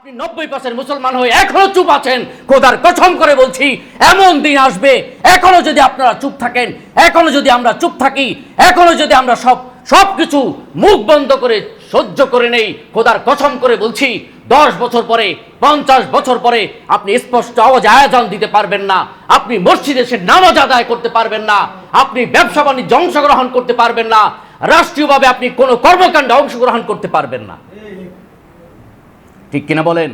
আপনি 90% মুসলমান হয়ে এখনো চুপ আছেন। খোদার কসম করে বলছি, এমন দিন আসবে, এখনো যদি আপনারা চুপ থাকেন, এখনো যদি আমরা চুপ থাকি, এখনো যদি আমরা সবকিছু মুখ বন্ধ করে সহ্য করে নেই, খোদার কসম করে বলছি 10 বছর পরে, 50 বছর পরে আপনি স্পষ্ট আওয়াজে আয়াজান দিতে পারবেন না, আপনি মসজিদে এসে নামাজ আদায় করতে পারবেন না, আপনি ব্যবসা বাণিজ্যে অংশগ্রহণ করতে পারবেন না, রাষ্ট্রীয়ভাবে আপনি কোনো কর্মকাণ্ডে অংশগ্রহণ করতে পারবেন না। ঠিক কিনা বলেন?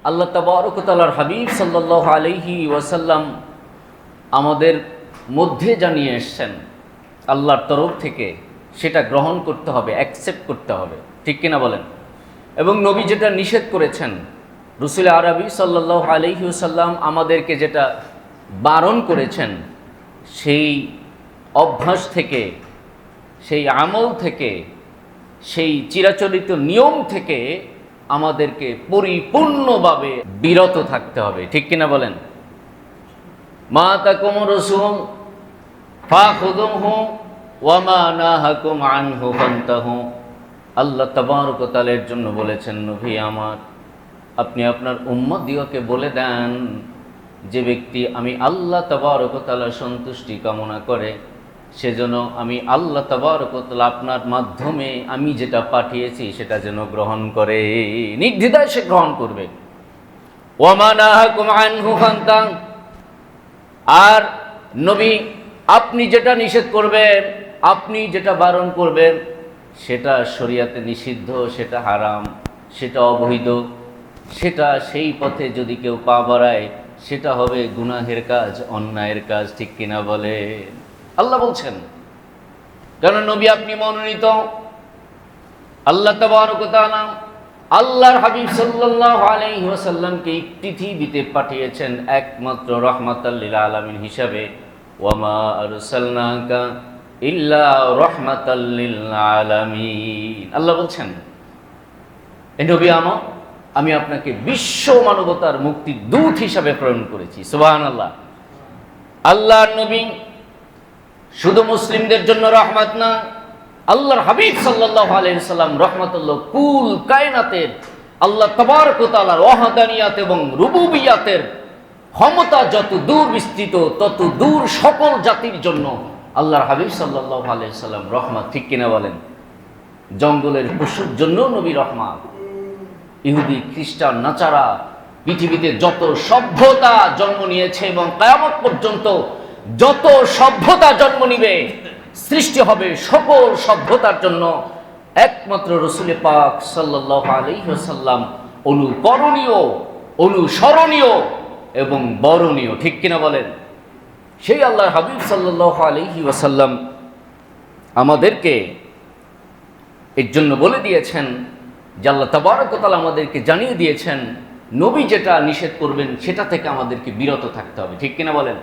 আল্লাহ তাবারক ওয়া তাআলার হাবিব সাল্লাল্লাহু আলাইহি ওয়াসাল্লাম আমাদের মধ্যে জানিয়ে এসেছেন আল্লাহর তরফ থেকে, সেটা গ্রহণ করতে হবে, অ্যাকসেপ্ট করতে হবে। ঠিক কিনা বলেন? এবং নবী যেটা নিষেধ করেছেন, রাসূল আরবি সাল্লাল্লাহু আলাইহি ওয়াসাল্লাম আমাদেরকে যেটা বারণ করেছেন, সেই অভ্যাস থেকে, সেই আমল থেকে, সেই চিরাচরিত নিয়ম থেকে আমাদেরকে পরিপূর্ণভাবে বিরত থাকতে হবে। ঠিক কিনা বলেন? মা তাকুম রাসূল ফাখুযুহু ওয়া মা নাহাকুম আনহু ফান্তাহু। আল্লাহ তাবারক ওয়া তাআলার জন্য বলেছেন, নবী আমার, আপনি আপনার উম্মতদিগকে বলে দেন, যে ব্যক্তি আমি আল্লাহ তাবারক ওয়া তাআলার সন্তুষ্টি কামনা করে, সেজন্য আমি আল্লাহ তাবারক ওয়া তাআলা আপনার মাধ্যমে আমি যেটা পাঠিয়েছি সেটা যেন গ্রহণ করে, নির্দ্বিধায় সে গ্রহণ করবে। ওয়া মা নাহাকুম আনহু ফান্তাহ। আর নবী, আপনি যেটা নিষেধ করবেন, আপনি যেটা বারণ করবেন, সেটা শরীয়তে নিষিদ্ধ, সেটা হারাম, সেটা অবৈধ, সেটা সেই পথে যদি কেউ পা বাড়ায় সেটা হবে গুনাহের কাজ, অন্যায়ের কাজ। ঠিক কিনা বলে? আল্লাহ বলছেন, কারণ নবী আপনি মনোনীত, আল্লাহ তাবারক ওয়া তাআলা আল্লাহর হাবিব সাল্লাল্লাহু আলাইহি ওয়াসাল্লামকে পৃথিবীতে পাঠিয়েছেন একমাত্র রাহমাতাল লিল আলামিন হিসাবে। ওয়া মা আরসালনাকা ইল্লা রাহমাতাল লিল আলামিন। আল্লাহ বলছেন, এ নবী আমার, আমি আপনাকে বিশ্ব মানবতার মুক্তির দূত হিসাবে প্রেরণ করেছি। সুবহানাল্লাহ। আল্লাহর নবী শুধু মুসলিমদের জন্য রহমত না, আল্লাহর হাবিব সাল্লাল্লাহু আলাইহি সাল্লাম রহমাতুল্লাহ কুল কায়নাতের, আল্লাহ তাবারক ওয়া তাআলার ওয়াহদানিয়াত এবং রুবুবিয়াতের ক্ষমতা যত দূর বিস্তৃত, তত দূর সকল জাতির জন্য আল্লাহর হাবিব সাল্লাল্লাহু আলাইহি সাল্লাম রহমত। ঠিক কিনা বলেন? জঙ্গলের পশুর জন্য নবী রহমত। ইহুদি, খ্রিস্টান, নাচারা, পৃথিবীতে যত সভ্যতা জন্ম নিয়েছে এবং কিয়ামত পর্যন্ত যত সভ্যতা জন্ম নিবে, সৃষ্টি হবে সকল সভ্যতার জন্য একমাত্র রাসূল পাক সাল্লাল্লাহু আলাইহি ওয়াসাল্লাম অনুকরণীয়, অনুসরণীয় এবং বরণীয়। ঠিক কিনা বলেন? সেই আল্লাহর হাবিব সাল্লাল্লাহু আলাইহি ওয়াসাল্লাম আমাদেরকে এর জন্য বলে দিয়েছেন যে আল্লাহ তাবারক ওয়া তাআলা আমাদেরকে জানিয়ে দিয়েছেন, নবী যেটা নিষেধ করবেন সেটা থেকে আমাদেরকে বিরত থাকতে হবে। ঠিক কিনা বলেন?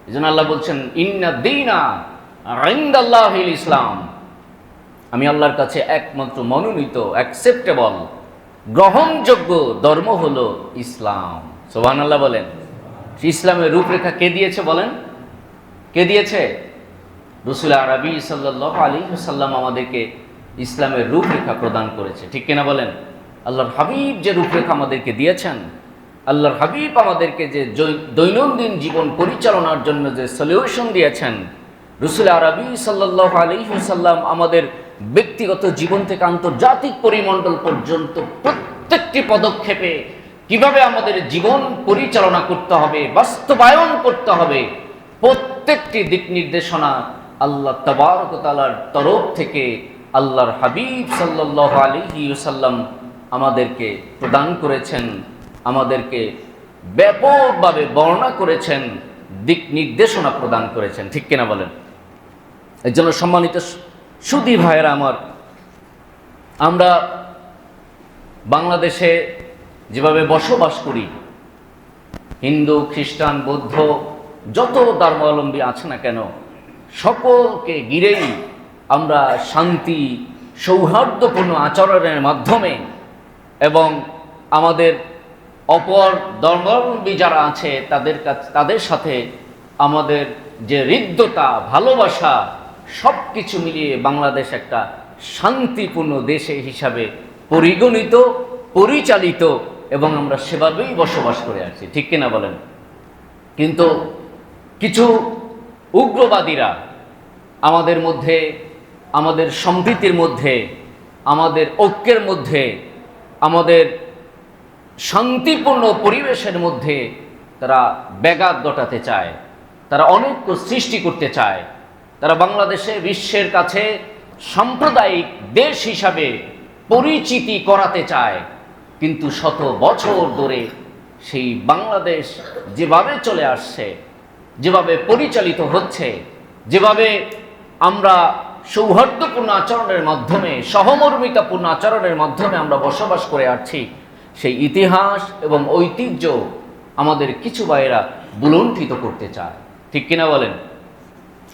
এজন্য আল্লাহ বলছেন, ইন্না দীনা ইনদাল্লাহিল ইসলাম। আমি আল্লাহর কাছে একমাত্র মনোনীত, অ্যাকসেপ্টেবল, গ্রহণযোগ্য ধর্ম হলো ইসলাম। সুবহানাল্লাহ বলেন। ইসলামের রূপরেখা কে দিয়েছে বলেন? কে দিয়েছে? রাসূল আরবি সাল্লাল্লাহু আলাইহি ওয়াসাল্লাম আমাদেরকে ইসলামের রূপরেখা প্রদান করেছে। ঠিক কিনা বলেন? আল্লাহর হাবিব যে রূপরেখা আমাদেরকে দিয়েছেন, আল্লাহর হাবিব আমাদেরকে যে দৈনন্দিন জীবন পরিচালনার জন্য যে সলিউশন দিয়েছেন, রাসূল আরবি সাল্লাল্লাহু আলাইহি ওয়াসাল্লাম আমাদের ব্যক্তিগত জীবন থেকে আন্তর্জাতিক পরিমণ্ডল পর্যন্ত প্রত্যেকটি পদক্ষেপে কিভাবে আমাদের জীবন পরিচালনা করতে হবে, বাস্তবায়ন করতে হবে, প্রত্যেকটি দিক নির্দেশনা আল্লাহ তাবারক ওয়া তাআলার তরফ থেকে আল্লাহর হাবিব সাল্লাল্লাহু আলাইহি ওয়াসাল্লাম আমাদেরকে প্রদান করেছেন, আমাদেরকে ব্যাপকভাবে বর্ণনা করেছেন, দিক নির্দেশনা প্রদান করেছেন। ঠিক কিনা বলেন? এর জন্য সম্মানিত সুধী ভাইয়েরা আমার, আমরা বাংলাদেশে যেভাবে বসবাস করি, হিন্দু, খ্রিস্টান, বৌদ্ধ যত ধর্মাবলম্বী আছে না কেন, সকলকে ঘিরেই আমরা শান্তি, সৌহার্দ্যপূর্ণ আচরণের মাধ্যমে এবং আমাদের অপর ধর্মাবলম্বী যারা আছে তাদের সাথে আমাদের যে হৃদ্যতা, ভালোবাসা, সব কিছু মিলিয়ে বাংলাদেশ একটা শান্তিপূর্ণ দেশে হিসাবে পরিগণিত, পরিচালিত এবং আমরা সেভাবেই বসবাস করে আসছি, ঠিক কিনা বলেন? কিন্তু কিছু উগ্রবাদীরা আমাদের মধ্যে, আমাদের সম্প্রীতির মধ্যে, আমাদের ঐক্যের মধ্যে, আমাদের শান্তিপূর্ণ পরিবেশের মধ্যে তারা ব্যাঘাত ঘটাতে চায়, তারা অনৈক্য সৃষ্টি করতে চায়। তারা বাংলাদেশে বিশ্বের কাছে সাম্প্রদায়িক দেশ হিসাবে পরিচিতি করাতে চায়। কিন্তু শত বছর ধরে সেই বাংলাদেশ যেভাবে চলে আসছে, যেভাবে পরিচালিত হচ্ছে, যেভাবে আমরা সৌহার্দ্যপূর্ণ আচরণের মাধ্যমে, সহমর্মিতাপূর্ণ আচরণের মাধ্যমে আমরা বসবাস করে আসছি, সেই ইতিহাস এবং ঐতিহ্য আমাদের কিছু ভাইয়েরা বুলণ্ঠিত করতে চায়, ঠিক কিনা বলেন?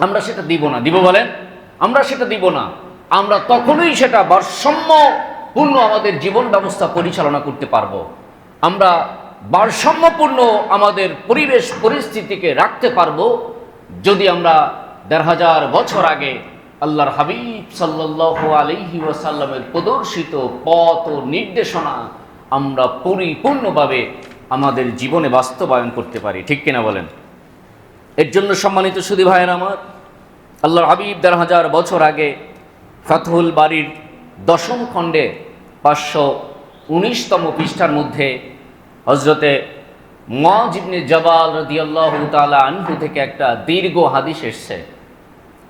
আমরা সেটা দিব না, দিব বলেন? আমরা সেটা দিব না। আমরা তখনই সেটা ভারসাম্যপূর্ণ আমাদের জীবন ব্যবস্থা পরিচালনা করতে পারবো। আমরা ভারসাম্যপূর্ণ আমাদের পরিবেশ পরিস্থিতিকে রাখতে পারবো যদি আমরা ১৫০০ বছর আগে আল্লাহর হাবিব সাল্লাল্লাহু আলাইহি ওয়াসাল্লামের প্রদর্শিত পথ ও নির্দেশনা আমরা পরিপূর্ণভাবে আমাদের জীবনে বাস্তবায়ন করতে পারি, ঠিক কিনা বলেন? এর জন্য সম্মানিত সুধী ভাইয়েরা আমার, আল্লাহর হাবিব ১৫০০ বছর আগে ফাতহুল বারীর ১০ম খণ্ডে ৫১৯তম পৃষ্ঠার মধ্যে হযরতে মুআয ইবনে জাবাল রাদিয়াল্লাহু তাআলা আনহু থেকে একটা দীর্ঘ হাদিস এসেছে।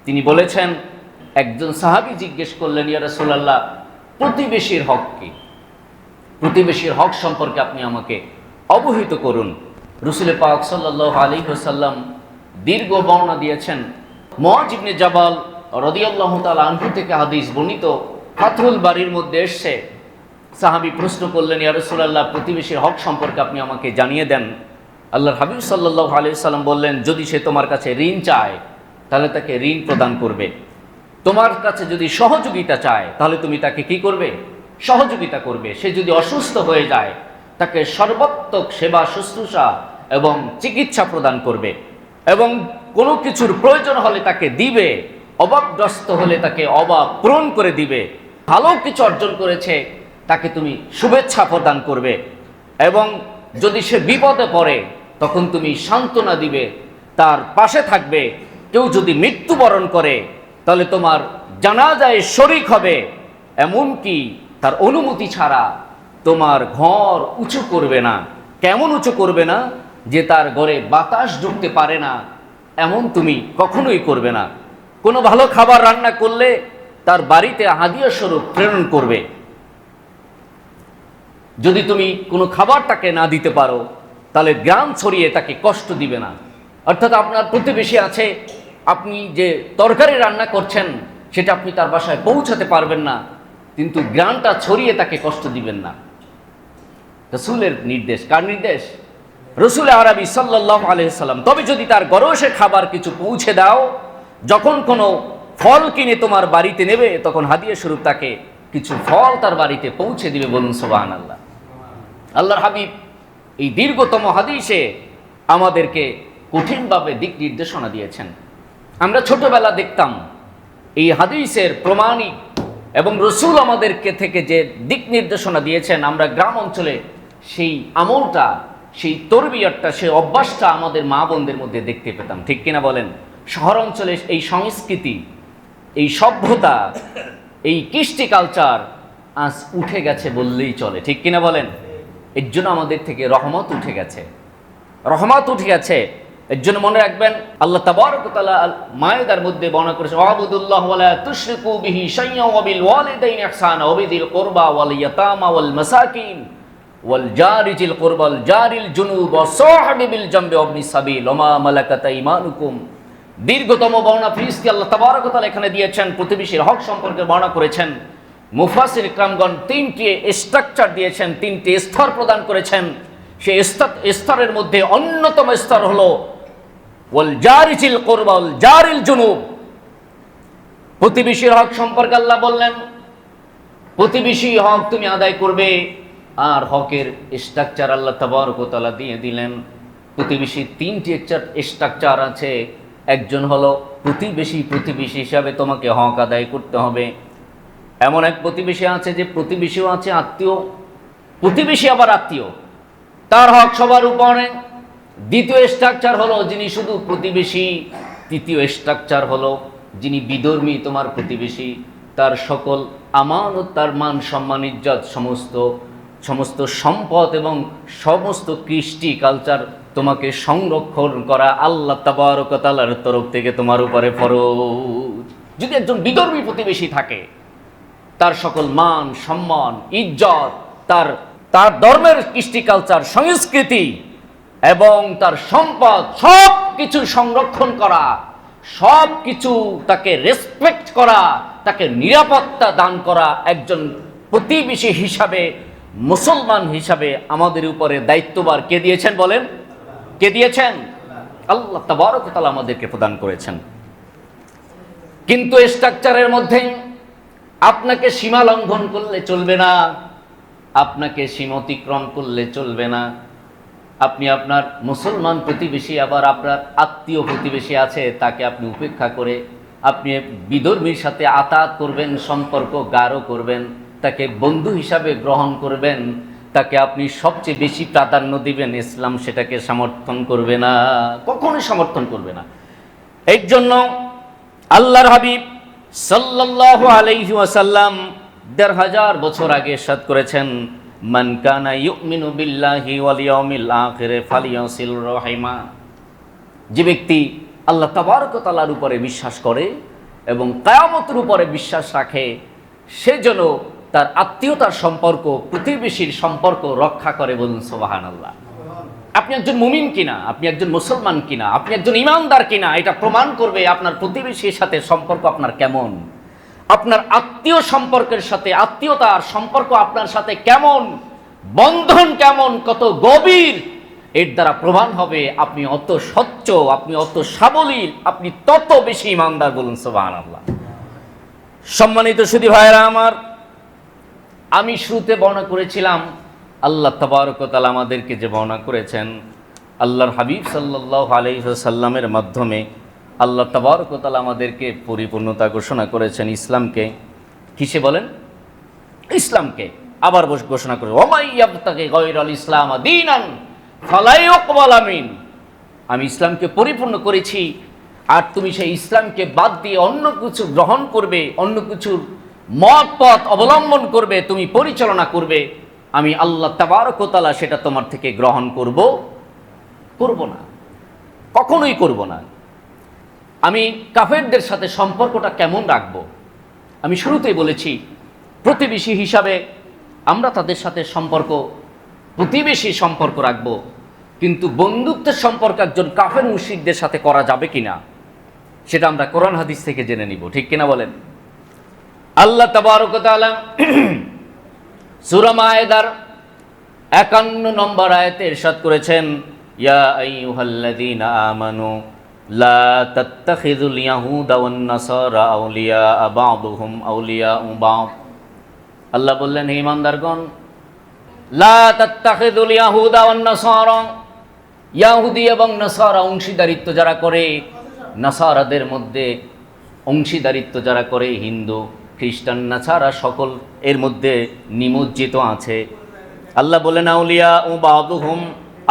তিনি বলেছেন, একজন সাহাবী জিজ্ঞেস করলেন, ইয়া রাসূলুল্লাহ, প্রতিবেশীর হক কি? প্রতিবেশীর হক সম্পর্কে আপনি আমাকে অবহিত করুন। রাসূল পাক সাল্লাল্লাহু আলাইহি ওয়াসাল্লাম দীর্ঘ বর্ণনা দিয়েছেন। মুআয ইবনে জাবাল রাদিয়াল্লাহু তাআলা আনহু থেকে হাদিস বর্ণিত, ফাতহুল বারীর মধ্যে এসেছে। সাহাবী প্রশ্ন করলেন, ইয়া রাসূলুল্লাহ, প্রতিবেশীর হক সম্পর্কে আপনি আমাকে জানিয়ে দেন। আল্লাহর হাবিব সাল্লাল্লাহু আলাইহি ওয়াসাল্লাম বললেন, যদি সে তোমার কাছে ঋণ চায় তাহলে তাকে ঋণ প্রদান করবে। তোমার কাছে যদি সহযোগিতা চায় তাহলে তুমি তাকে কি করবে? সহযোগিতা করবে। সে যদি অসুস্থ হয়ে যায় তাকে সর্বাত্মক সেবা শুশ্রূষা এবং চিকিৎসা প্রদান করবে, এবং কোনো কিছুর প্রয়োজন হলে তাকে দিবে, অভাবগ্রস্ত হলে তাকে অভাব পূরণ করে দিবে। ভালো কিছু অর্জন করেছে তাকে তুমি শুভেচ্ছা প্রদান করবে, এবং যদি সে বিপদে পড়ে তখন তুমি সান্ত্বনা দিবে, তার পাশে থাকবে। কেউ যদি মৃত্যুবরণ করে তাহলে তোমার জানাজায় শরীক হবে, এমনকি তার অনুমতি ছাড়া তোমার ঘর উঁচু করবে না। কেমন উঁচু করবে না? যে তার ঘরে বাতাস ঢুকতে পারে না, এমন তুমি কখনোই করবে না। কোনো ভালো খাবার রান্না করলে তার বাড়িতে হাদিয়া স্বরূপ প্রেরণ করবে। যদি তুমি কোনো খাবার তাকে না দিতে পারো তাহলে গ্রাম ছড়িয়ে তাকে কষ্ট দিবে না। অর্থাৎ আপনার প্রতিবেশী আছে, আপনি যে তরকারি রান্না করছেন সেটা আপনি তার বাসায় পৌঁছাতে পারবেন না, কিন্তু গ্রামটা ছড়িয়ে তাকে কষ্ট দিবেন না। রাসূলের নির্দেশ। কার নির্দেশ? রাসূল আরবি সাল্লাল্লাহু আলাইহি ওয়াসাল্লাম। তবে যদি তার গরসে খাবার কিছু পৌঁছে দাও, যখন কোনো ফল কিনে তোমার বাড়িতে নেবে তখন হাদিয়া স্বরূপ তাকে কিছু ফল তার বাড়িতে পৌঁছে দিবে। বলুন সুবহানাল্লাহ। আল্লাহর হাবিব এই দীর্ঘতম হাদিসে আমাদেরকে কঠিনভাবে দিক নির্দেশনা দিয়েছেন। আমরা ছোটবেলা দেখতাম এই হাদিসের প্রমাণিক এবং রাসূল আমাদেরকে থেকে যে দিক নির্দেশনা দিয়েছেন, আমরা গ্রাম অঞ্চলে সেই আমলটা, সেই তরবিয়তটা, সেই অভ্যাসটা আমাদের মা বোনদের মধ্যে দেখতে পেতাম, ঠিক কিনা বলেন? শহর অঞ্চলে এই সংস্কৃতি, এই সভ্যতা, এই কৃষ্টি কালচার আজ উঠে গেছে বললেই চলে, ঠিক কিনা বলেন? এর জন্য আমাদের থেকে রহমত উঠে গেছে, রহমত উঠে গেছে। এর জন্য মনে রাখবেন, আল্লাহ তাবারক ওয়া তাআলা মায়েদার মধ্যে বর্ণনা করেছেন, ওয়াবুদুল্লাহ ওয়া লা তুশরিকু বিহি শাইয়্যান ওয়া বিল ওয়ালিদাইনি ইহসানা ওয়া বিযিল কুরবা ওয়াল ইয়াতামা ওয়াল মাসাকিন ওয়াল জারি জিল কুরবা ওয়াল জারিল জুনুব ওয়া সাহিবি বিল জামবি ওয়া ইবনিস সাবিল ওয়া মা মালাকাত আইমানুকুম। দীর্ঘতম বর্ণনা ফিরিস্তি আল্লাহ তাবারক ওয়া তাআলা এখানে দিয়েছেন, প্রতিবেশীর হক সম্পর্কে বর্ণনা করেছেন। মুফাসসির ইকরামগণ তিনটি স্ট্রাকচার দিয়েছেন, তিনটি স্তর প্রদান করেছেন। সেই স্তরের মধ্যে অন্যতম স্তর হলো ওয়াল জারি জিল কুরবা ওয়াল জারিল জুনুব। প্রতিবেশীর হক সম্পর্কে আল্লাহ বললেন, প্রতিবেশী হক তুমি আদায় করবে। আর হকের স্ট্রাকচার আল্লাহ তাবারক ওয়া তাআলা দিয়ে দিলেন। প্রতিবেশীর তিনটি স্ট্রাকচার আছে। একজন হলো প্রতিবেশী, প্রতিবেশী হিসাবে তোমাকে হক আদায় করতে হবে। এমন এক প্রতিবেশী আছে যে প্রতিবেশীও আছে, আত্মীয়, প্রতিবেশী আবার আত্মীয়, তার হক সবার উপরে। দ্বিতীয় স্ট্রাকচার হলো যিনি শুধু প্রতিবেশী। তৃতীয় স্ট্রাকচার হলো যিনি বিধর্মী, তোমার প্রতিবেশী, তার সকল আমানত, তার মান সম্মান ইজ্জত, সমস্ত সম্পদ এবং সমস্ত কৃষ্টি কালচার তোমাকে সংরক্ষণ করা আল্লাহ তাবারক ওয়া তাআলার তরফ থেকে তোমার উপরে ফরজ। যদি একজন বিধর্মী প্রতিবেশী থাকে, তার সকল মান সম্মান ইজ্জত, তার ধর্মের কৃষ্টি কালচার সংস্কৃতি এবং তার সম্পদ সব কিছু সংরক্ষণ করা, সব কিছু তাকে রেসপেক্ট করা, তাকে নিরাপত্তা দান করা একজন প্রতিবেশী হিসাবে, মুসলমান হিসাবে আমাদের উপরে দায়িত্বভার কে দিয়েছেন বলেন? কে দিয়েছেন? আল্লাহ তাবারক ওয়া তাআলা আমাদেরকে প্রদান করেছেন। কিন্তু স্ট্রাকচারের মধ্যে আপনাকে সীমা লঙ্ঘন করলে চলবে না, আপনাকে সীমা অতিক্রম করলে চলবে না। আপনি আপনার মুসলমান প্রতিবেশী, আবার আপনার আত্মীয় প্রতিবেশী আছে, তাকে আপনি উপেক্ষা করে আপনি বিধর্মীর সাথে আতাত করবেন, সম্পর্ক গাঢ় করবেন, তাকে বন্ধু হিসাবে গ্রহণ করবেন, তাকে আপনি সবচেয়ে বেশি প্রাধান্য দিবেন। ইসলাম সেটাকে সমর্থন করবে না, কখনোই সমর্থন করবে না। এই জন্য আল্লাহর হাবিব সাল্লাল্লাহু আলাইহি ওয়াসাল্লাম ১৫০০ বছর আগে ইরশাদ করেছেন, মান কানা ইউমিনু বিল্লাহি ওয়াল ইয়াউমিল আখিরে ফালিয়াসিল রাহিমা। যে ব্যক্তি আল্লাহ তাবারক ওয়া তাআলার উপরে বিশ্বাস করে এবং কিয়ামতের উপরে বিশ্বাস রাখে, সে যেন তার আত্মীয়তার সম্পর্ক, প্রতিবেশীর সম্পর্ক রক্ষা করে। বলুন সুবহানাল্লাহ। আপনি একজন মুমিন কিনা, আপনি একজন মুসলমান কিনা, আপনি একজন ইমানদার কিনা, এটা প্রমাণ করবে আপনার প্রতিবেশীর সাথে সম্পর্ক আপনার কেমন, আপনার আত্মীয় সম্পর্কের সাথে, আত্মীয়তার সম্পর্ক আপনার সাথে কেমন, বন্ধন কেমন, কত গভীর। এর দ্বারা প্রমাণ হবে আপনি অত স্বচ্ছ, আপনি অত সাবলীল, আপনি তত বেশি ইমানদার। বলুন সুবহানাল্লাহ। সম্মানিত সুধী ভাইয়েরা আমার, আমি শুরুতে বর্ণনা করেছিলাম আল্লাহ তাবারক ওয়া তাআলা আমাদেরকে যে বর্ণনা করেছেন, আল্লাহর হাবিব সাল্লাল্লাহু আলাইহি ওয়াসাল্লামের মাধ্যমে আল্লাহ তাবারক ওয়া তাআলা আমাদেরকে পরিপূর্ণতা ঘোষণা করেছেন। ইসলামকে কিসে বলেন? ইসলামকে আবার ঘোষণা করে, ওমাই ইয়াবতাগি গায়রাল ইসলাম দীনান ফালা ইউকবাল মিন। আমি ইসলামকে পরিপূর্ণ করেছি, আর তুমি সেই ইসলামকে বাদ দিয়ে অন্য কিছু গ্রহণ করবে, অন্য কিছুর মত পথ অবলম্বন করবে, তুমি পরিচালনা করবে, আমি আল্লাহ তাবারক ওয়া তাআলা সেটা তোমার থেকে গ্রহণ করব না, কখনোই করব না। আমি কাফেরদের সাথে সম্পর্কটা কেমন রাখবো? আমি শুরুতেই বলেছি, প্রতিবেশী হিসাবে আমরা তাদের সাথে প্রতিবেশী সম্পর্ক রাখবো, কিন্তু বন্ধুত্বের সম্পর্ক একজন কাফের মুশরিকদের সাথে করা যাবে কিনা সেটা আমরা কোরআন হাদিস থেকে জেনে নিব, ঠিক কিনা বলেন? আল্লাহ তাবারক ওয়া তাআলা সূরা মায়েদার ৫১ নম্বর আয়াতে ইরশাদ করেছেন, ইয়া আইয়ুহাল্লাযীনা আমানু লা তাত্তাখিযুল ইয়াহুদা ওয়ান নাসারা আউলিয়া বা'দুহুম আউলিয়া বা'দ। আল্লাহ বললেন, হে ঈমানদারগণ, লা তাত্তাখিযুল ইয়াহুদা ওয়ান নাসারা, ইহুদি এবং নাসারা অংশীদারিত্ব যারা করে, নাসারাদের মধ্যে অংশীদারিত্ব যারা করে, হিন্দু খ্রিস্টান নাসারা সকল এর মধ্যে নিমজ্জিত আছে। আল্লাহ বললেন, আউলিয়া ও বা'দুহুম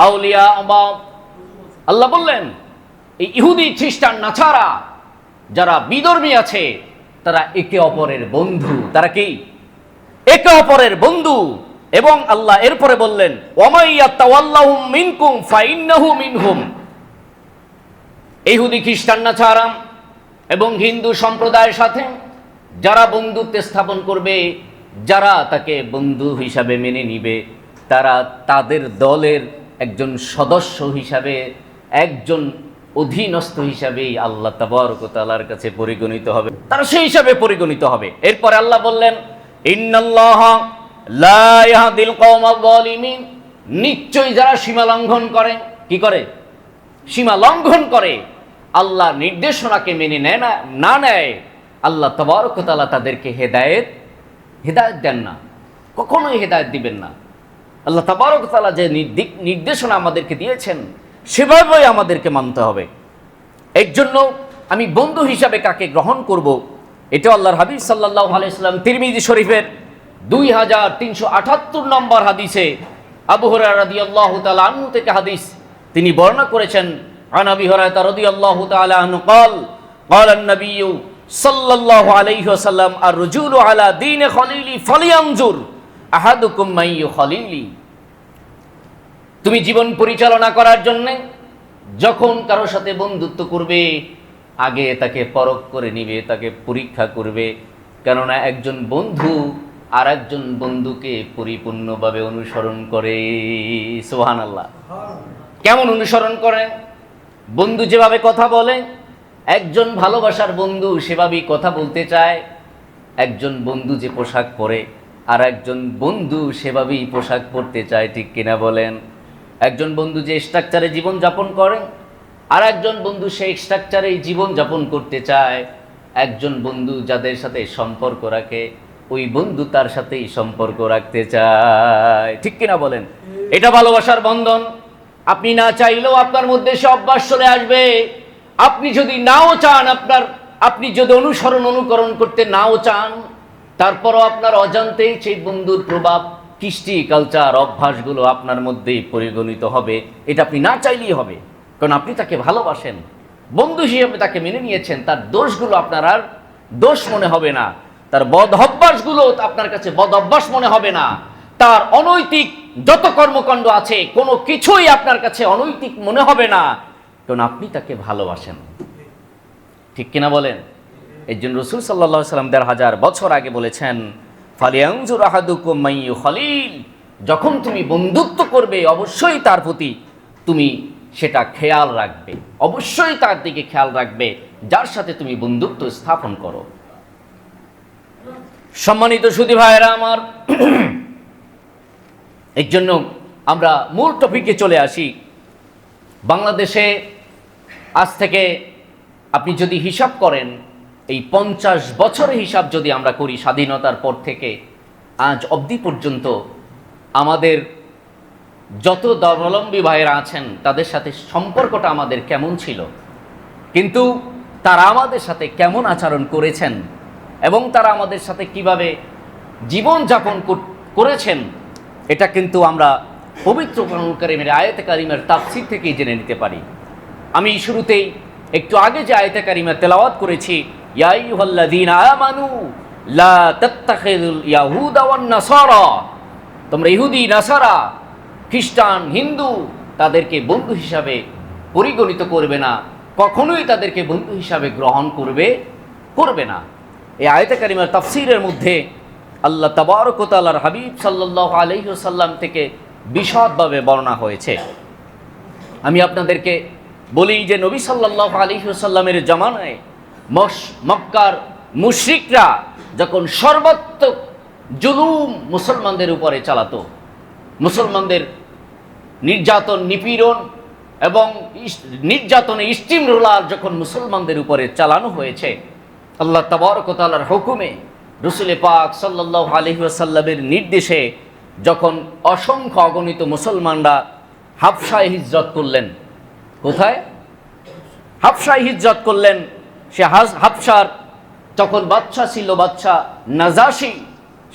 আউলিয়া বা'দ। আল্লাহ বললেন, এই ইহুদি খ্রিস্টান নাসারা যারা বিধর্মী আছে, তারা একে অপরের বন্ধু। তারা কি? একে অপরের বন্ধু। এবং আল্লাহ এরপরে বললেন, ওয়ামাইয়াতাওয়াল্লাহুম মিনকুম ফাইন্নাহু মিনহুম। ইহুদি খ্রিস্টান নাসারা এবং হিন্দু সম্প্রদায়ের সাথে যারা বন্ধুত্ব স্থাপন করবে, যারা তাকে বন্ধু হিসাবে মেনে নিবে, তারা তাদের দলের একজন সদস্য হিসাবে, একজন অধীনস্থ হিসাবেই আল্লাহ তাবারক ওয়া তাআলার কাছে পরিগণিত হবে, তারা সেই হিসাবে পরিগণিত হবে। এরপরে আল্লাহ বললেন, ইন্নাল্লাহা লা ইয়াহদিল কওমাল যালিমিন। নিশ্চয়ই যারা সীমা লঙ্ঘন করে, কি করে? সীমা লঙ্ঘন করে, আল্লাহর নির্দেশনাকে মেনে না নেয়, আল্লাহ তাবারক ওয়া তাআলা তাদেরকে হেদায়েত দেন না, কখনোই হেদায়েত দিবেন না। আল্লাহ তাবারক ওয়া তাআলা যে নির্দেশনা আমাদেরকে দিয়েছেন, সেভাবেই আমাদেরকে মানতে হবে। এর জন্য আমি বন্ধু হিসাবে কাকে গ্রহণ করব, এটা আল্লাহর হাবিব সাল্লাল্লাহু আলাইহি ওয়াসাল্লাম তিরমিজি শরীফের 2378 নম্বর হাদিসে আবু হুরায়রা রাদিয়াল্লাহু তাআলা আনহু থেকে হাদিস তিনি বর্ণনা করেছেন। আন আবি হুরায়রা রাদিয়াল্লাহু তাআলা আনহু قال قال النبي صلى الله عليه وسلم الرجل على دين خليلي فلينظر احدكم من يخليلي। তুমি জীবন পরিচালনা করার জন্য যখন কারোর সাথে বন্ধুত্ব করবে আগে তাকে পরখ করে নিবে, তাকে পরীক্ষা করবে, কেননা একজন বন্ধু আর একজন বন্ধুকে পরিপূর্ণভাবে অনুসরণ করে। সুবহানাল্লাহ। কেমন অনুসরণ করে? বন্ধু যেভাবে কথা বলে, একজন ভালোবাসার বন্ধু সেভাবেই কথা বলতে চায়। একজন বন্ধু যে পোশাক পরে আর একজন বন্ধু সেভাবেই পোশাক পরতে চায়, ঠিক কিনা বলেন? একজন বন্ধু যে স্ট্রাকচারে জীবন যাপন করে আর একজন বন্ধু সেই স্ট্রাকচারেই জীবন যাপন করতে চায়। একজন বন্ধু যাদের সাথে সম্পর্ক রাখে ওই বন্ধু তার সাথেই সম্পর্ক রাখতে চায়, ঠিক কিনা বলেন? এটা ভালোবাসার বন্ধন। আপনি না চাইলেও আপনার মধ্যে সে অভ্যাস চলে আসবে। আপনি যদি নাও চান, আপনি যদি অনুকরণ করতে নাও চান, তারপরও আপনার অজান্তেই সেই বন্ধুর প্রভাব, কৃষ্টি, কালচার, অভ্যাসগুলো আপনার মধ্যেই পরিগণিত হবে। এটা আপনি না চাইলেই হবে, কারণ আপনি তাকে ভালোবাসেন, বন্ধু হিসেবে তাকে মেনে নিয়েছেন। তার দোষগুলো আপনার আর দোষ মনে হবে না, তার বদ অভ্যাসগুলো আপনার কাছে বদ অভ্যাস মনে হবে না, তার অনৈতিক যত কর্মকাণ্ড আছে কোনো কিছুই আপনার কাছে অনৈতিক মনে হবে না, কারণ আপনি তাকে ভালোবাসেন, ঠিক কিনা বলেন? এই জন্য রাসূল সাল্লাল্লাহু আলাইহি ওয়াসাল্লাম ১৫০০ বছর আগে বলেছেন, ফালিয়ানজুর আহাদুকুম মাইয়ু খলিল। যখন তুমি বন্ধুত্ব করবে অবশ্যই তার প্রতি তুমি সেটা খেয়াল রাখবে, অবশ্যই তার দিকে খেয়াল রাখবে যার সাথে তুমি বন্ধুত্ব স্থাপন করো। সম্মানিত সুধী ভাইয়েরা আমার, এর জন্য আমরা মূল টপিকে চলে আসি। বাংলাদেশে আজ থেকে আপনি যদি হিসাব করেন, এই 50 বছরের হিসাব যদি আমরা করি স্বাধীনতার পর থেকে আজ অবধি পর্যন্ত, আমাদের যত ধর্মাবলম্বী ভাইয়েরা আছেন তাদের সাথে সম্পর্কটা আমাদের কেমন ছিল, কিন্তু তারা আমাদের সাথে কেমন আচরণ করেছেন এবং তারা আমাদের সাথে কিভাবে জীবন যাপন করেছেন, এটা কিন্তু আমরা পবিত্র কোরআনুল কারীমের আয়াতে কারিমার তাফসীর থেকেই জেনে নিতে পারি। আমি শুরুতেই একটু আগে যে আয়াতে কারিমা তেলাওয়াত করেছি, ইয়া আইয়ুহাল্লাযীনা আমানু লা তাত্তাখিযুল ইয়াহুদা ওয়ান নাসারা, তোমরা ইহুদি, নাসারা, খ্রিস্টান, হিন্দু তাদেরকে বন্ধু হিসাবে পরিগণিত করবে না, কখনোই তাদেরকে বন্ধু হিসাবে গ্রহণ করবে না। এই আয়াতে কারিমার তাফসীরের মধ্যে আল্লাহ তাবারক ওয়া তাআলার হাবিব সাল্লাল্লাহু আলাইহি ওয়াসাল্লাম থেকে বিশদভাবে বর্ণনা হয়েছে। আমি আপনাদেরকে বলি যে নবী সাল্লাল্লাহু আলাইহি ওয়াসাল্লামের জামানায় মক্কার মুশরিকরা যখন সর্বাত্মক জুলুম মুসলমানদের উপরে চালাতো, মুসলমানদের নির্যাতন, নিপীড়ন এবং নির্যাতনে স্টিম রোলার যখন মুসলমানদের উপরে চালানো হয়েছে, আল্লাহ তাবারক ওয়া তাআলার হুকুমে রাসূল পাক সাল্লাল্লাহু আলাইহি ওয়াসাল্লামের নির্দেশে যখন অসংখ্য অগণিত মুসলমানরা হাবশায় হিজরত করলেন। কোথায়? হাবশায় হিজরত করলেন। সে হাবশার তখন বাদশা ছিল, বাদশা নাজাশী,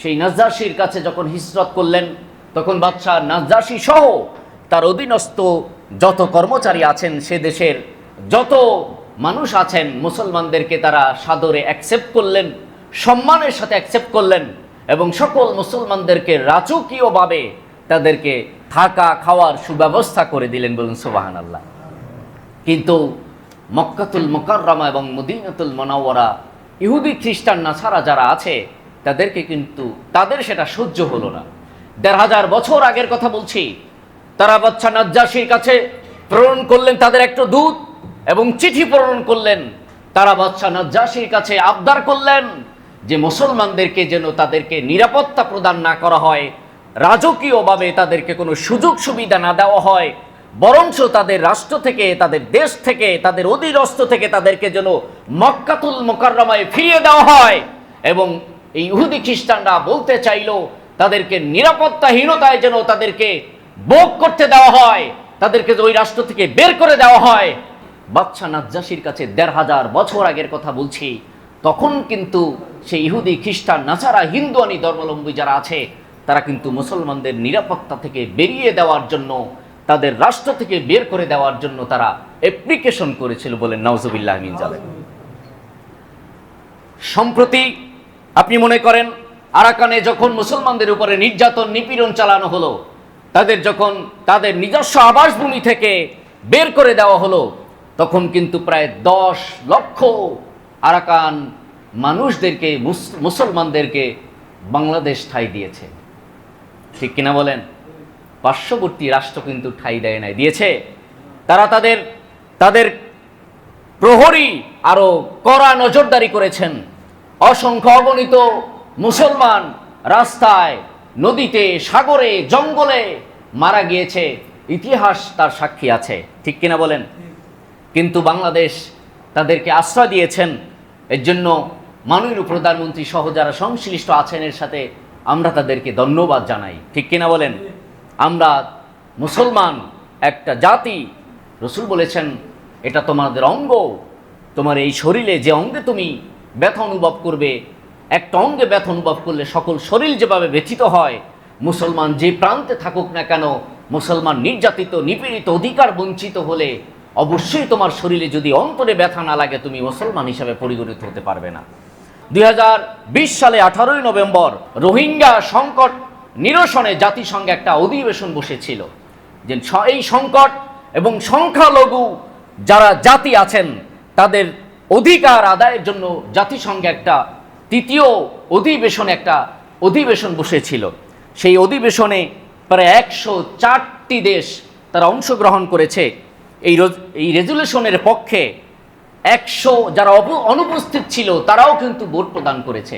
সেই নাজাশীর কাছে যখন হিজরত করলেন, তখন বাদশা নাজাশী সহ তার অধীনস্থ যত কর্মচারী আছেন, সে দেশের যত মানুষ আছেন, মুসলমানদেরকে তারা সাদরে অ্যাকসেপ্ট করলেন, সম্মানের সাথে অ্যাকসেপ্ট করলেন এবং সকল মুসলমানদেরকে রাজকীয়ভাবে তাদেরকে থাকা খাওয়ার সুব্যবস্থা করে দিলেন, বলুন সুবহানাল্লাহ। কিন্তু মক্কাতুল মুকাররমা এবং মদিনাতুল মুনাওয়ারা ইহুদি, খ্রিস্টান, নাসারা যারা আছে তাদেরকে কিন্তু তাদের সেটা সহ্য হলো না। ১৫০০ বছর আগের কথা বলছি। তারা বাদশা নাজ্জাশীর কাছে প্রেরণ করলেন তাদের একটা দূত এবং চিঠি প্রেরণ করলেন। তারা বাদশা নাজ্জাশীর কাছে আবদার করলেন যে মুসলমানদেরকে যেন তাদেরকে নিরাপত্তা প্রদান না করা হয়, রাজকীয়ভাবে তাদেরকে কোনো সুযোগ সুবিধা না দেওয়া হয়, বরঞ্চ তাদের রাষ্ট্র থেকে, তাদের দেশ থেকে, তাদের অধীনস্থ থেকে তাদেরকে যেন মক্কাতুল মুকাররমায় ফিরিয়ে দেওয়া হয়। এবং এই ইহুদি খ্রিস্টানরা বলতে চাইল তাদেরকে নিরাপত্তাহীনতায় যেন তাদেরকে ভোগ করতে দেওয়া হয়, তাদেরকে ওই রাষ্ট্র থেকে বের করে দেওয়া হয়। বাদশা নাজ্জাশীর কাছে ১৫০০ বছর আগের কথা বলছি, তখন কিন্তু সেই ইহুদি, খ্রিস্টান, নাসারা, হিন্দুয়ানি ধর্মাবলম্বী যারা আছে তারা কিন্তু মুসলমানদের নিরাপত্তা থেকে বেরিয়ে দেওয়ার জন্য, তাদের রাষ্ট্র থেকে বের করে দেওয়ার জন্য তারা অ্যাপ্লিকেশন করেছিল বলেন নাউজুবিল্লাহ মিন জালিক। সম্প্রতি আপনি মনে করেন আরাকানে যখন মুসলমানদের উপরে নির্যাতন নিপীড়ন চালানো হলো, তাদের যখন তাদের নিজস্ব আবাসভূমি থেকে বের করে দেওয়া হলো, তখন কিন্তু প্রায় 10 লক্ষ আরাকান মানুষদেরকে, মুসলমানদেরকে বাংলাদেশ ঠাঁই দিয়েছে। ঠিক কিনা বলেন? পার্শ্ববর্তী রাষ্ট্র কিন্তু ঠাঁই দেয় নাই, দিয়েছে। তারা তাদের প্রহরী আরো কড়া নজরদারি করেছেন। অসংখ্য অগণিত মুসলমান রাস্তায়, নদীতে, সাগরে, জঙ্গলে মারা গিয়েছে, ইতিহাস তার সাক্ষী আছে। ঠিক কিনা বলেন? কিন্তু বাংলাদেশ তাদেরকে আশ্রয় দিয়েছেন। এর জন্য মাননীয় প্রধানমন্ত্রী সহ যারা সংশ্লিষ্ট আছেন এর সাথে আমরা তাদেরকে ধন্যবাদ জানাই। ঠিক কিনা বলেন? আমরা মুসলমান একটা জাতি, রসুল বলেছেন এটা তোমাদের অঙ্গ, তোমার এই শরীরে যে অঙ্গে তুমি ব্যথা অনুভব করবে, একটা অঙ্গে ব্যথা অনুভব করলে সকল শরীর যেভাবে ব্যথিত হয়, মুসলমান যে প্রান্তে থাকুক না কেন, মুসলমান নির্যাতিত, নিপীড়িত, অধিকার বঞ্চিত হলে অবশ্যই তোমার শরীরে যদি অন্তরে ব্যথা না লাগে তুমি মুসলমান হিসাবে পরিগণিত হতে পারবে না। 2020 সালে 18ই নভেম্বর রোহিঙ্গা সংকট নিরসনে জাতিসংঘে একটা অধিবেশন বসেছিল। যে এই সংকট এবং সংখ্যালঘু যারা জাতি আছেন তাদের অধিকার আদায়ের জন্য জাতিসংঘে একটা তৃতীয় অধিবেশন বসেছিল। সেই অধিবেশনে প্রায় 104টি দেশ তারা অংশগ্রহণ করেছে। এই রেজুলেশনের পক্ষে 100 যারা অনুপস্থিত ছিল তারাও কিন্তু ভোট প্রদান করেছে।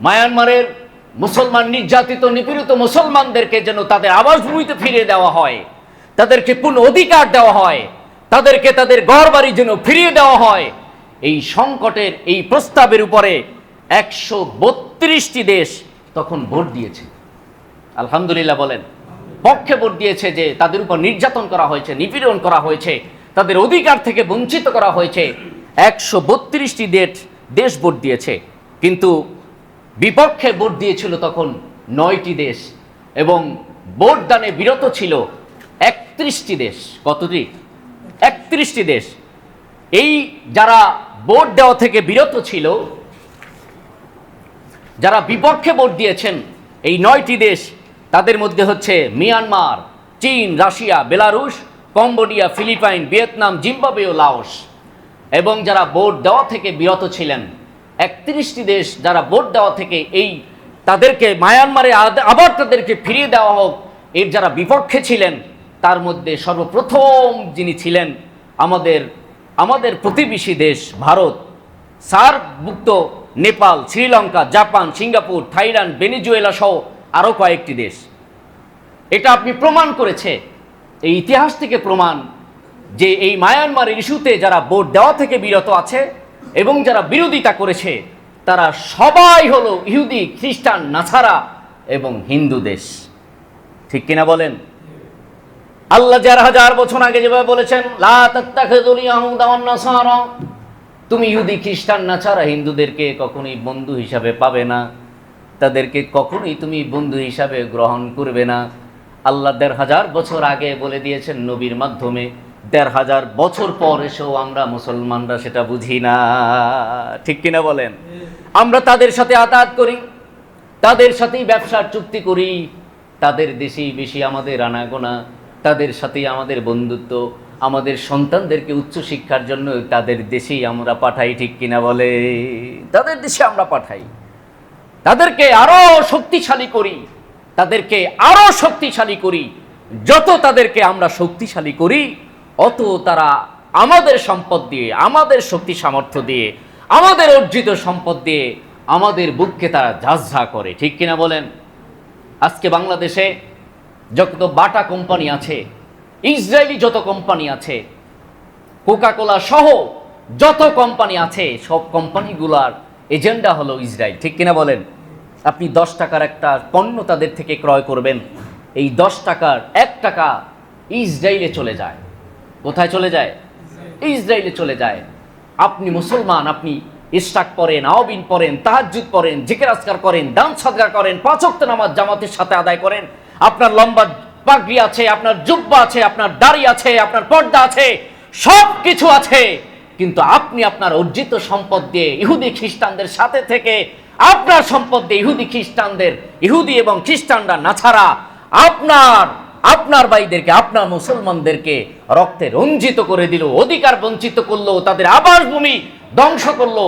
মায়ানমারের মুসলমান নির্যাতিত, নিপীড়িত মুসলমানদেরকে যেন তাদের আবাসভূমিতে ফিরিয়ে দেওয়া হয়, তাদেরকে পূর্ণ অধিকার দেওয়া হয়, তাদেরকে তাদের ঘরবাড়ি যেন ফিরিয়ে দেওয়া হয়। এই সংকটের এই প্রস্তাবের উপরে 132টি দেশ তখন ভোট দিয়েছে। আলহামদুলিল্লাহ বলেন। পক্ষে ভোট দিয়েছে যে তাদের উপর নির্যাতন করা হয়েছে, নিপীড়ন করা হয়েছে, তাদের অধিকার থেকে বঞ্চিত করা হয়েছে। 132টি দেশ ভোট দিয়েছে। কিন্তু বিপক্ষে ভোট দিয়েছিল তখন 9টি দেশ এবং ভোট দানে বিরত ছিল 31টি দেশ। কতটি? 31টি দেশ। এই যারা ভোট দেওয়া থেকে বিরত ছিল, যারা বিপক্ষে ভোট দিয়েছেন, এই 9টি দেশ, তাদের মধ্যে হচ্ছে মিয়ানমার, চীন, Russia, Belarus, Cambodia, Philippines, Vietnam, Zimbabwe ও লাওস। এবং যারা ভোট দেওয়া থেকে বিরত ছিলেন 31টি দেশ, যারা ভোট দেওয়া থেকে তাদেরকে মায়ানমারে আবার তাদেরকে ফিরিয়ে দেওয়া হোক, এর যারা বিপক্ষে ছিলেন, তার মধ্যে সর্বপ্রথম যিনি ছিলেন আমাদের প্রতিবেশী দেশ ভারত, সার্কভুক্ত Nepal, Sri Lanka, Japan, Singapore, Thailand, Venezuela সহ আরও কয়েকটি দেশ। এটা আপনি প্রমাণ করেছে, এই ইতিহাস থেকে প্রমাণ যে এই মায়ানমারের ইস্যুতে যারা ভোট দেওয়া থেকে বিরত আছে এবং যারা বিরোধিতা করেছে তারা সবাই হলো ইহুদি, খ্রিস্টান, নাসারা এবং হিন্দু দেশ। ঠিক কিনা বলেন? আল্লাহ 4000 বছর আগে যেভাবে বলেছেন, লা তাত্তাখিযুল ইয়াহুদা ওয়ান নাসারা, তুমি ইহুদি, খ্রিস্টান, নাসারা, হিন্দুদেরকে কখনোই বন্ধু হিসাবে পাবে না, তাদেরকে কখনোই তুমি বন্ধু হিসাবে গ্রহণ করবে না। আল্লাহ 1500 বছর আগে বলে দিয়েছেন নবীর মাধ্যমে। 1500 বছর পর এসেও আমরা মুসলমানরা সেটা বুঝি না। ঠিক কিনা বলেন? আমরা তাদের সাথে আতাত করি, তাদের সাথেই ব্যবসার চুক্তি করি, তাদের দেশেই বেশি আমাদের আনাগোনা, তাদের সাথেই আমাদের বন্ধুত্ব, আমাদের সন্তানদেরকে উচ্চশিক্ষার জন্য তাদের দেশেই আমরা পাঠাই। ঠিক কিনা বলে? তাদের দেশে আমরা পাঠাই, তাদেরকে আরো শক্তিশালী করি, তাদেরকে আরো শক্তিশালী করি। যত তাদেরকে আমরা শক্তিশালী করি অত তারা আমাদের সম্পদ দিয়ে, আমাদের শক্তি সামর্থ্য দিয়ে, আমাদের অর্জিত সম্পদ দিয়ে আমাদের বুককে তারা ঝাঁঝা করে। ঠিক কিনা বলেন? আজকে বাংলাদেশে যত বাটা কোম্পানি আছে, ইসরায়েলি যত কোম্পানি আছে, কোকাকোলা সহ যত কোম্পানি আছে, সব কোম্পানিগুলার এজেন্ডা হলো ইসরায়েল। ঠিক কিনা বলেন? আপনি 10 টাকার একটা পণ্য তাদের থেকে ক্রয় করবেন, এই 10 টাকার 1 টাকা ইসরায়েলে চলে যায়। কোথায় চলে যায়? ইসরায়েলে চলে যায়। আপনি মুসলমান, আপনি ইশরাক পড়েন, আওয়াবিন পড়েন, তাহাজ্জুদ পড়েন, জিকির আজকার করেন, দান সাদকা করেন, 5 ওয়াক্ত নামাজ জামাতের সাথে আদায় করেন, আপনার লম্বা পাগড়ি আছে, আপনার জুব্বা আছে, আপনার দাড়ি আছে, আপনার পর্দা আছে, সব কিছু আছে, কিন্তু আপনি আপনার অর্জিত সম্পদ দিয়ে ইহুদি খ্রিস্টানদের সাথে থেকে আপনার সম্পদ দিয়ে ইহুদি এবং খ্রিস্টানরা না ছাড়া আপনার ভাইদেরকে, আপনার মুসলমানদেরকে রক্তে রঞ্জিত করে দিল, অধিকার বঞ্চিত করলো, তাদের আবাসভূমি ধ্বংস করলো।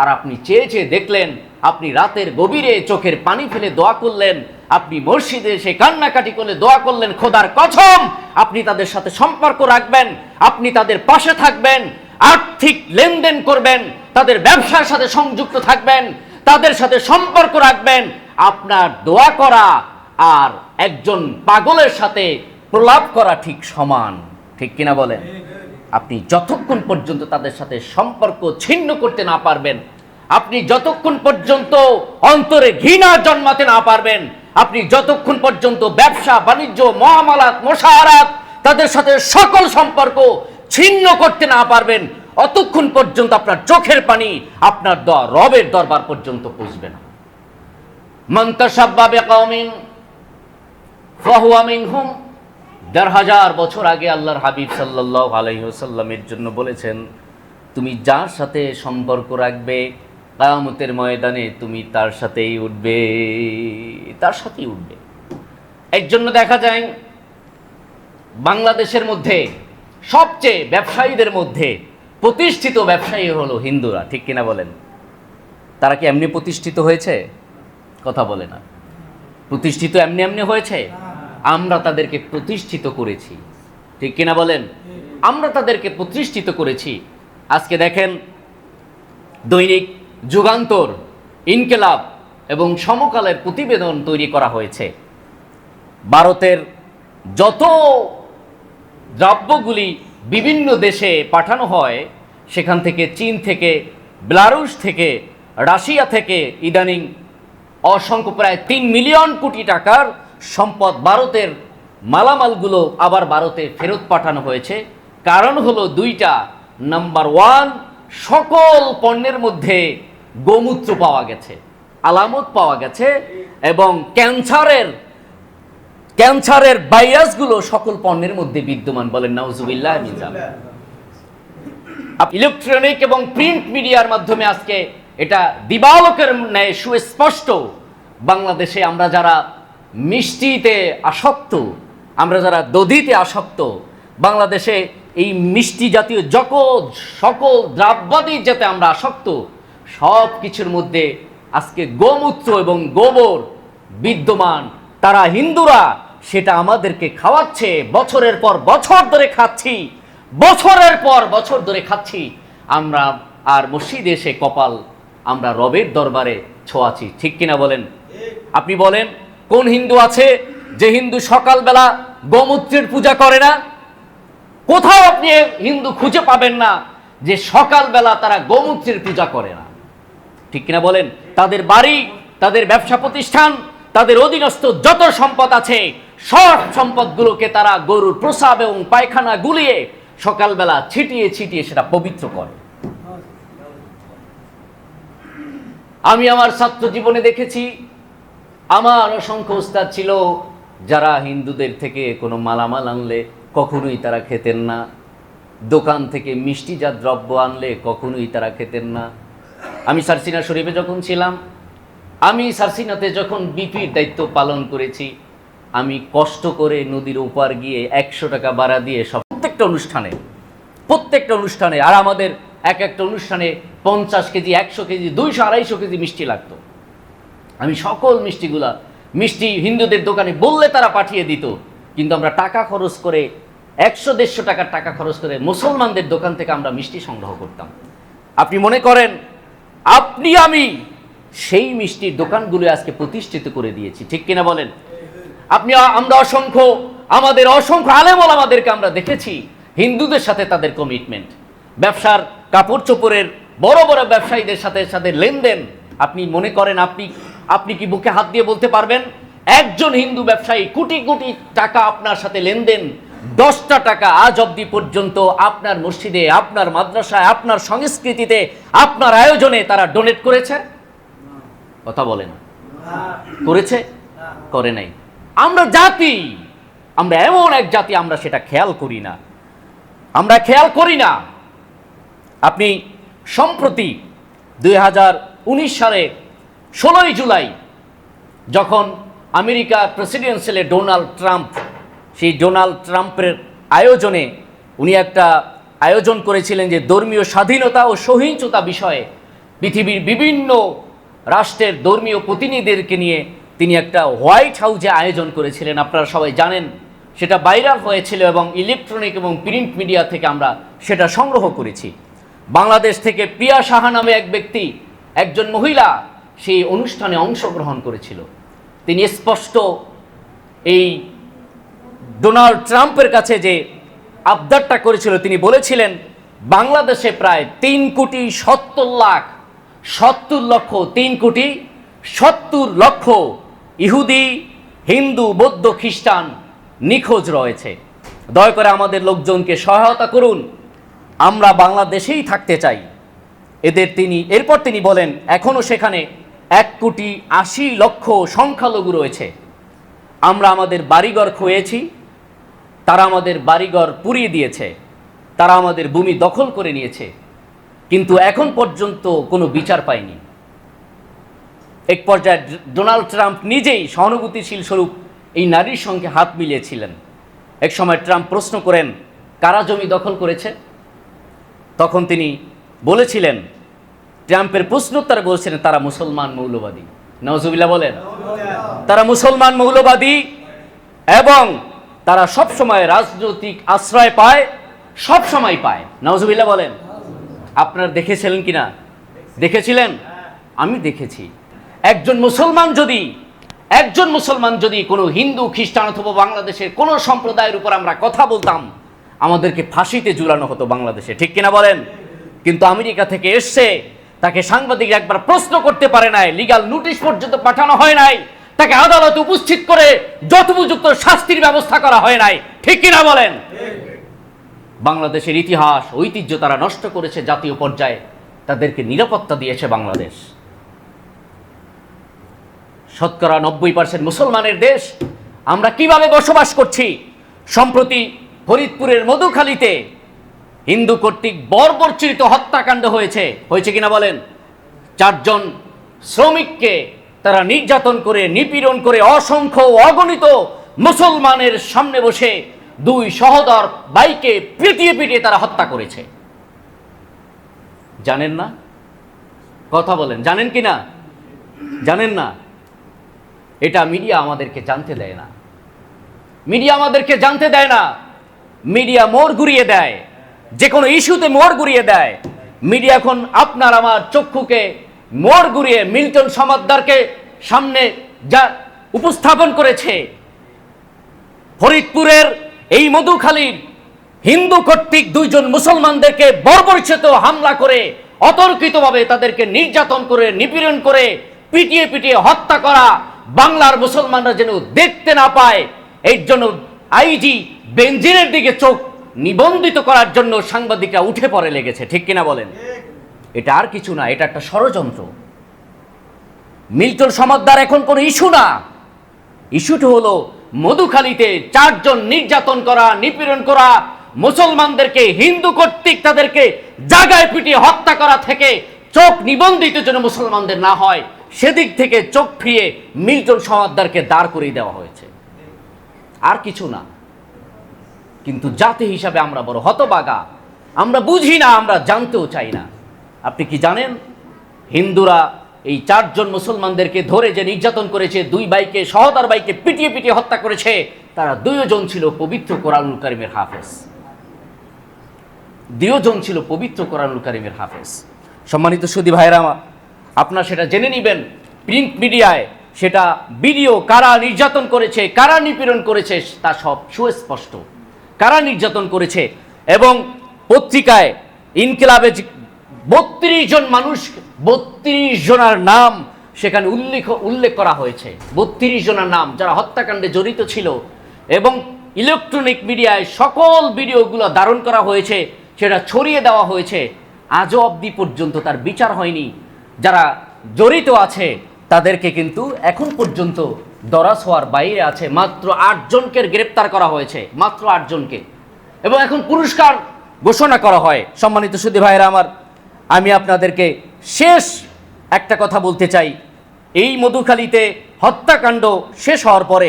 আর আপনি চেয়ে চেয়ে দেখলেন, আপনি রাতের গভীরে চোখের পানি ফেলে দোয়া করলেন, আপনি মসজিদে এসে কান্নাকাটি করলে দোয়া করলেন, খোদার কসম আপনি তাদের সাথে সম্পর্ক রাখবেন, আপনি তাদের পাশে থাকবেন, আর্থিক লেনদেন করবেন, তাদের ব্যবসার সাথে সংযুক্ত থাকবেন, তাদের সাথে সম্পর্ক রাখবেন। আপনার দোয়া করা আর একজন পাগলের সাথে প্রলাপ করা ঠিক সমান, ঠিক কিনা বলেন? আপনি যতক্ষণ পর্যন্ত তাদের সাথে সম্পর্ক ছিন্ন করতে না পারবেন, আপনি যতক্ষণ পর্যন্ত অন্তরে ঘৃণা জন্মাতে না পারবেন, আপনি যতক্ষণ পর্যন্ত ব্যবসা বাণিজ্য মুআমালাত মুশাহারাত তাদের সাথে সকল সম্পর্ক ছিন্ন করতে না পারবেন, অতক্ষণ পর্যন্ত আপনার চোখের পানি আপনার রবের দরবার পর্যন্ত পৌঁছবে না। মান তাশাব্বা বিকওমিন ফাহুয়া মিনহুম। ১৫০০ বছর আগে আল্লাহর হাবিব সাল্লাল্লাহু আলাইহি ওয়াসাল্লামের জন্য বলেছেন, তুমি যার সাথে সম্পর্ক রাখবে কিয়ামতের ময়দানে তুমি তার সাথেই উঠবে, তার সাথেই উঠবে। এর জন্য দেখা যায় বাংলাদেশের মধ্যে সবচেয়ে ব্যবসায়ীদের মধ্যে প্রতিষ্ঠিত ব্যবসায়ী হলো হিন্দুরা, ঠিক কিনা বলেন? তারা কি এমনি প্রতিষ্ঠিত হয়েছে? কথা বলে না। প্রতিষ্ঠিত এমনি এমনি হয়েছে? আমরা তাদেরকে প্রতিষ্ঠিত করেছি, ঠিক কিনা বলেন? আমরা তাদেরকে প্রতিষ্ঠিত করেছি। আজকে দেখেন, দৈনিক যুগান্তর, ইনকিলাব এবং সমকালের প্রতিবেদন তৈরি করা হয়েছে। ভারতের যত দ্রব্যগুলি বিভিন্ন দেশে পাঠানো হয়, সেখান থেকে চীন থেকে, বেলারুশ থেকে, রাশিয়া থেকে ইদানিং অসংখ্য প্রায় 3 মিলিয়ন কোটি টাকার সম্পদ ভারতের মালামালগুলো আবার ভারতে ফেরত পাঠানো হয়েছে। কারণ হলো দুইটা। নাম্বার 1, সকল পণ্যের মধ্যে গোমূত্র পাওয়া গেছে, আলামত পাওয়া গেছে, এবং ক্যান্সারের ভাইরাসগুলো সকল পণ্যের মধ্যে বিদ্যমান। বলেন নাউজুবিল্লাহ মিন যালিক। ইলেকট্রনিক এবং প্রিন্ট মিডিয়ার মাধ্যমে আজকে এটা দিবালোকের ন্যায় সুস্পষ্ট। বাংলাদেশে আমরা যারা মিষ্টিতে আসক্ত, আমরা যারা দধিতে আসক্ত, বাংলাদেশে এই মিষ্টি জাতীয় সকল দ্রব্যাদি যাতে আমরা আসক্ত, সব কিছুর মধ্যে আজকে গোমূত্র এবং গোবর বিদ্যমান। তারা হিন্দুরা সেটা আমাদেরকে খাওয়াচ্ছে, বছরের পর বছর ধরে খাচ্ছি, বছরের পর বছর ধরে খাচ্ছি। আমরা আর মসজিদে এসে কপাল আমরা রবের দরবারে ছোঁয়াছি, ঠিক কিনা বলেন? আপনি বলেন, কোন হিন্দু আছে যে হিন্দু সকালবেলা গোমূত্রের পূজা করে না? কোথাও আপনি হিন্দু খুঁজে পাবেন না যে সকালবেলা তারা গোমূত্রের পূজা করে না, ঠিক কিনা বলেন? তাদের বাড়ি, তাদের ব্যবসা প্রতিষ্ঠান, তাদের অধীনস্থ যত সম্পদ আছে, সব সম্পদগুলোকে তারা গরুর প্রস্রাব এবং পায়খানা গুলিয়ে সকালবেলা ছিটিয়ে ছিটিয়ে সেটা পবিত্র করে। আমি আমার ছাত্র জীবনে দেখেছি, আমার অসংখ্য উস্তাদ ছিল যারা হিন্দুদের থেকে কোনো মালামাল আনলে কখনোই তারা খেতেন না, দোকান থেকে মিষ্টিজাত দ্রব্য আনলে কখনোই তারা খেতেন না। আমি সারসিনা শরীফে যখন ছিলাম, আমি সারসিনাতে যখন বিপির দায়িত্ব পালন করেছি, আমি কষ্ট করে নদীর ওপার গিয়ে 100 টাকা ভাড়া দিয়ে প্রত্যেকটা অনুষ্ঠানে, আর আমাদের এক একটা অনুষ্ঠানে 50 কেজি, 100 কেজি, 200, 250 কেজি মিষ্টি লাগতো। আমি সকল মিষ্টি হিন্দুদের দোকানে বললে তারা পাঠিয়ে দিত, কিন্তু আমরা টাকা খরচ করে 100-150 টাকার টাকা খরচ করে মুসলমানদের দোকান থেকে আমরা মিষ্টি সংগ্রহ করতাম। আপনি মনে করেন আমি সেই মিষ্টির দোকানগুলো আজকে প্রতিষ্ঠিত করে দিয়েছি, ঠিক কিনা বলেন? আমরা আমাদের অসংখ্য আলেম ওলামাদেরকে আমরা দেখেছি হিন্দুদের সাথে তাদের কমিটমেন্ট, ব্যবসার কাপড় চোপড়ের বড় বড় ব্যবসায়ীদের সাথে লেনদেন। আপনি মনে করেন আপনি কি বুকে হাত দিয়ে বলতে পারবেন একজন হিন্দু ব্যবসায়ী কোটি কোটি টাকা আপনার সাথে লেনদেন 10টা টাকা আজ অবধি পর্যন্ত আপনার মসজিদে, আপনার মাদ্রাসায়, আপনার সংস্কৃতিতে, আপনার আয়োজনে তারা ডোনেট করেছে? কথা বলেন, করেছে? করে নাই। আমরা জাতি, আমরা এমন এক জাতি, আমরা সেটা খেয়াল করি না, আমরা খেয়াল করি না। আপনি সম্প্রতি 2019 সালে 16ই জুলাই যখন আমেরিকা প্রেসিডেন্সিয়ালে ডোনাল্ড ট্রাম্প, সেই ডোনাল্ড ট্রাম্পের আয়োজনে উনি একটা আয়োজন করেছিলেন যে ধর্মীয় স্বাধীনতা ও সহিংসতা বিষয়ে পৃথিবীর বিভিন্ন রাষ্ট্রের ধর্মীয় প্রতিনিধিদেরকে নিয়ে তিনি একটা হোয়াইট হাউসে আয়োজন করেছিলেন। আপনারা সবাই জানেন, সেটা ভাইরাল হয়েছিল এবং ইলেকট্রনিক এবং প্রিন্ট মিডিয়া থেকে আমরা সেটা সংগ্রহ করেছি। বাংলাদেশ থেকে প্রিয়া সাহা নামে এক ব্যক্তি, একজন মহিলা সেই অনুষ্ঠানে অংশগ্রহণ করেছিল। তিনি স্পষ্ট এই ডোনাল্ড ট্রাম্পের কাছে যে আবদারটা করেছিল, তিনি বলেছিলেন বাংলাদেশে প্রায় 3,70,00,000 ইহুদি, হিন্দু, বৌদ্ধ, খ্রিস্টান নিখোঁজ রয়েছে। দয়া করে আমাদের লোকজনকে সহায়তা করুন, আমরা বাংলাদেশেই থাকতে চাই। এরপর তিনি বলেন এখনো সেখানে 1,80,00,000 সংখ্যালঘু রয়েছে। আমরা আমাদের বাড়িঘর খুঁয়েছি, তারা আমাদের বাড়িঘর পুড়িয়ে দিয়েছে, তারা আমাদের ভূমি দখল করে নিয়েছে, কিন্তু এখন পর্যন্ত কোনো বিচার পায়নি। এক পর্যায়ে ডোনাল্ড ট্রাম্প নিজেই সহানুভূতিশীল স্বরূপ এই নারীর সঙ্গে হাত মিলিয়েছিলেন। এক সময় ট্রাম্প প্রশ্ন করেন কারা জমি দখল করেছে, তখন তিনি বলেছিলেন, ট্রাম্পের প্রশ্নোত্তরে বলছিলেন তারা মুসলমান মৌলবাদী। নাউজুবিল্লাহ বলেন, তারা মুসলমান মৌলবাদী এবং তারা সবসময় রাজনৈতিক আশ্রয় পায়, সবসময় পায়। নাউজুবিল্লাহ বলেন। আপনারা দেখেছিলেন কিনা? দেখেছিলেন? আমি দেখেছি। একজন মুসলমান যদি কোনো হিন্দু, খ্রিস্টান অথবা বাংলাদেশের কোনো সম্প্রদায়ের উপর আমরা কথা বলতাম, আমাদেরকে ফাঁসিতে ঝুলানো হতো বাংলাদেশে, ঠিক কিনা বলেন? কিন্তু আমেরিকা থেকে এসছে, তাকে সাংবাদিক একবার প্রশ্ন করতে পারে নাই, লিগ্যাল নোটিশ পর্যন্ত পাঠানো হয় নাই, তাকে আদালতে উপস্থিত করে যথোপযুক্ত শাস্তির ব্যবস্থা করা হয় নাই, ঠিক কিনা বলেন? বাংলাদেশের ইতিহাস, ঐতিহ্য তারা নষ্ট করেছে জাতীয় পর্যায়ে, তাদেরকে নিরাপত্তা দিয়েছে বাংলাদেশ। শতকরা 90% মুসলমানের দেশ, আমরা কিভাবে বসবাস করছি? সম্প্রতি ফরিদপুরের মধুখালীতে হিন্দু কর্তৃক বর্বরচিত হত্যাকাণ্ড হয়েছে কিনা বলেন? 4 জন শ্রমিককে তারা নির্যাতন করে, নিপীড়ন করে, অসংখ্য অগণিত মুসলমানের সামনে বসে 2 সহোদর ভাইকে পিটিয়ে পিটিয়ে তারা হত্যা করেছে। জানেন না? কথা বলেন, জানেন কিনা? জানেন না? এটা মিডিয়া আমাদেরকে জানতে দেয় না, মিডিয়া আমাদেরকে জানতে দেয় না। মিডিয়া মোড় ঘুরিয়ে দেয়, যে কোনো ইস্যুতে মোড় ঘুরিয়ে দেয়। মিডিয়া এখন আপনার আমার চক্ষুকে মোড় ঘুরিয়ে মিল্টন সমাদ্দারকে সামনে যা উপস্থাপন করেছে, ফরিদপুরের এই মধুখালীর হিন্দু কর্তৃক 2 জন মুসলমানদেরকে বর্বরচিত হামলা করে, অতর্কিতভাবে তাদেরকে নির্যাতন করে, নিপীড়ন করে, পিটিয়ে পিটিয়ে হত্যা করা বাংলার মুসলমানরা যেন দেখতে না পায়, এর জন্য আইজি বেনজিরের দিকে চোখ নিবন্ধিত করার জন্য সাংবাদিকরা উঠে পড়ে লেগেছে, ঠিক কিনা বলেন? এটা আর কিছু না, এটা একটা ষড়যন্ত্র। মিল্টন সমাদ্দার এখন কোনো ইস্যু না, ইস্যুটা হলো মধুখালীতে 4 জন নির্যাতন করা, নিপীড়ন করা, মুসলমানদেরকে হিন্দু কর্তৃক তাদেরকে জায়গায় পিটিয়ে হত্যা করা থেকে চোখ নিবন্ধিত যেন মুসলমানদের না হয়, সেদিক থেকে চোখ ফিরিয়ে মিল্টন সমাদ্দারকে দাঁড় করিয়ে দেওয়া হয়েছে, আর কিছু না। কিন্তু জাতি হিসাবে আমরা বড় হতবাগা, আমরা বুঝি না, আমরা জানতেও চাই না। আপনি কি জানেন হিন্দুরা এই 4 জন মুসলমানদেরকে ধরে যে নির্যাতন করেছে, 2 ভাইকে, সহোদর ভাইকে পিটিয়ে পিটিয়ে হত্যা করেছে, তারা 2 জন ছিল পবিত্র কোরআনুল কারীমের হাফেজ। 2 জন ছিল পবিত্র কোরআনুল কারীমের হাফেজ। সম্মানিত সুধী ভাইরা, আপনারা সেটা জেনে নেবেন। প্রিন্ট মিডিয়ায় সেটা ভিডিও, কারা নির্যাতন করেছে, কারা নিপীড়ন করেছে তা সব সুস্পষ্ট, কারা নির্যাতন করেছে। এবং পত্রিকায় ইনকিলাবে 32 জন মানুষ, 32 জনের নাম সেখানে উল্লেখ করা হয়েছে, 32 জনের নাম যারা হত্যাকাণ্ডে জড়িত ছিল। এবং ইলেকট্রনিক মিডিয়ায় সকল ভিডিওগুলো ধারণ করা হয়েছে, সেটা ছড়িয়ে দেওয়া হয়েছে, আজও অবধি পর্যন্ত তার বিচার হয়নি। যারা জড়িত আছে তাদেরকে কিন্তু এখন পর্যন্ত দরাজ হওয়ার বাইরে আছে। মাত্র 8 জনকে গ্রেপ্তার করা হয়েছে, মাত্র 8 জনকে, এবং এখন পুরস্কার ঘোষণা করা হয়। সম্মানিত সুধী ভাইরা আমার, আমি আপনাদেরকে শেষ একটা কথা বলতে চাই। এই মধুখালীতে হত্যাকাণ্ড শেষ হওয়ার পরে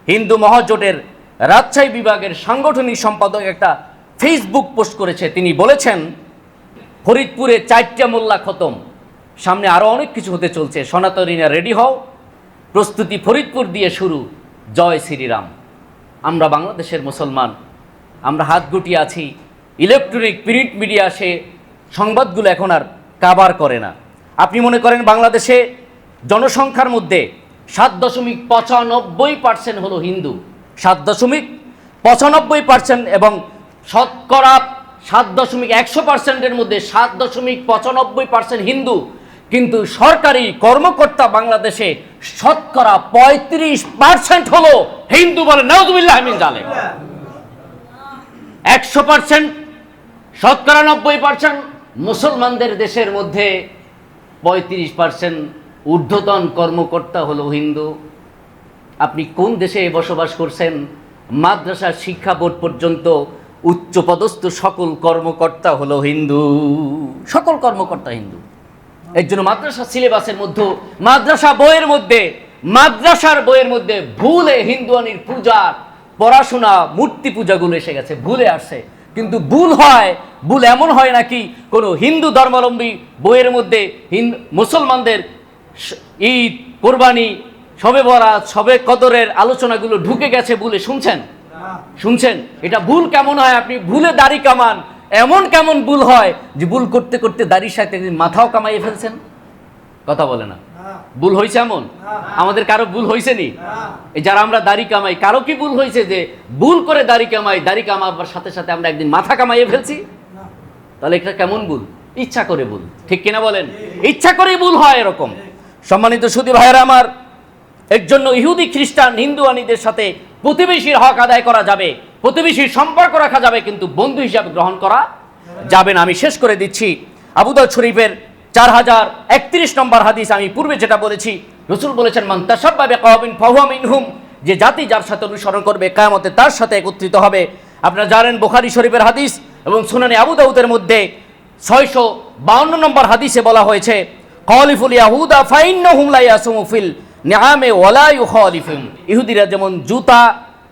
হিন্দু মহাজোটের রাজশাহী বিভাগের সাংগঠনিক সম্পাদক একটা ফেসবুক পোস্ট করেছে। তিনি বলেছেন, ফরিদপুরে 4টা মোল্লা খতম, সামনে আরও অনেক কিছু হতে চলছে, সনাতনীরা রেডি হও, প্রস্তুতি ফরিদপুর দিয়ে শুরু, জয় শ্রীরাম। আমরা বাংলাদেশের মুসলমান, আমরা হাত গুটিয়ে আছি। ইলেকট্রনিক প্রিন্ট মিডিয়া সে সংবাদগুলো এখন আর কাভার করে না। আপনি মনে করেন বাংলাদেশে জনসংখ্যার মধ্যে 7.95% হলো হিন্দু, 7.95%, এবং শতকরা 7.100%-এর মধ্যে 7.95% হিন্দু। কিন্তু সরকারি কর্মকর্তা বাংলাদেশে শতকরা 35% হলো হিন্দু। বলে নাউযুবিল্লাহ মিন যালিক। 100% শতকরা 90% মুসলমানদের দেশের মধ্যে 35% ঊর্ধ্বতন কর্মকর্তা হলো হিন্দু। আপনি কোন দেশে বসবাস করছেন? মাদ্রাসা শিক্ষা বোর্ড পর্যন্ত উচ্চপদস্থ সকল কর্মকর্তা হলো হিন্দু, সকল কর্মকর্তা হিন্দু। এর জন্য মাদ্রাসা সিলেবাসের মধ্যে, মাদ্রাসার বইয়ের মধ্যে ভুলে হিন্দুয়ানির পূজার পড়াশোনা, মূর্তি পূজাগুলো এসে গেছে, ভুলে আসছে। কিন্তু ভুল এমন হয় নাকি কোনো হিন্দু ধর্মাবলম্বী বইয়ের মধ্যে মুসলমানদের ঈদ, কোরবানি, শবে বরাত, শবে কদরের আলোচনাগুলো ঢুকে গেছে ভুলে? শুনছেন? এটা ভুল কেমন হয়? আপনি ভুলে দাড়ি কামান, এমন কেমন ভুল হয় যে ভুল করতে করতে দাড়ির সাথে মাথাও কামাইয়ে ফেলছেন? কথা বলে না। ভুল হয়েছে এমন? আমাদের কারো ভুল হয়েছে নি? এই যারা আমরা দাড়ি কামাই, কারো কি ভুল হয়েছে যে ভুল করে দাড়ি কামাবার সাথে সাথে আমরা একদিন মাথা কামাইয়ে ফেলছি? তাহলে এটা কেমন ভুল? ইচ্ছা করে ভুল, ঠিক কিনা বলেন? ইচ্ছা করে ভুল হয় এরকম। সম্মানিত সুধী ভাইয়েরা আমার, এর জন্য ইহুদি, খ্রিস্টান, হিন্দুয়ানিদের সাথে প্রতিবেশীর হক আদায় করা যাবে, প্রতিবেশীর সম্পর্ক রাখা যাবে, কিন্তু বন্ধু হিসাবে গ্রহণ করা যাবে না। আমি শেষ করে দিচ্ছি। আবু দাউদ শরীফের 4031 নম্বর হাদিস, আমি পূর্বে যেটা বলেছি, রাসূল বলেছেন, মান তাশাব্বাহা বিকওমিন ফাহুয়া মিনহুম, যে জাতি যার সাথে অনুসরণ করবে কিয়ামতে তার সাথে একত্রিত হবে। আপনারা জানেন বুখারী শরীফের হাদিস এবং সুনানে আবু দাউদের মধ্যে 652 নম্বর হাদিসে বলা হয়েছে, খালিফুল ইয়াহুদা ফাইন্নাহুম লা ইয়াসুমু ফিল নিআমে ওয়ালা ইউখালিফুম। ইহুদিরা যেমন জুতা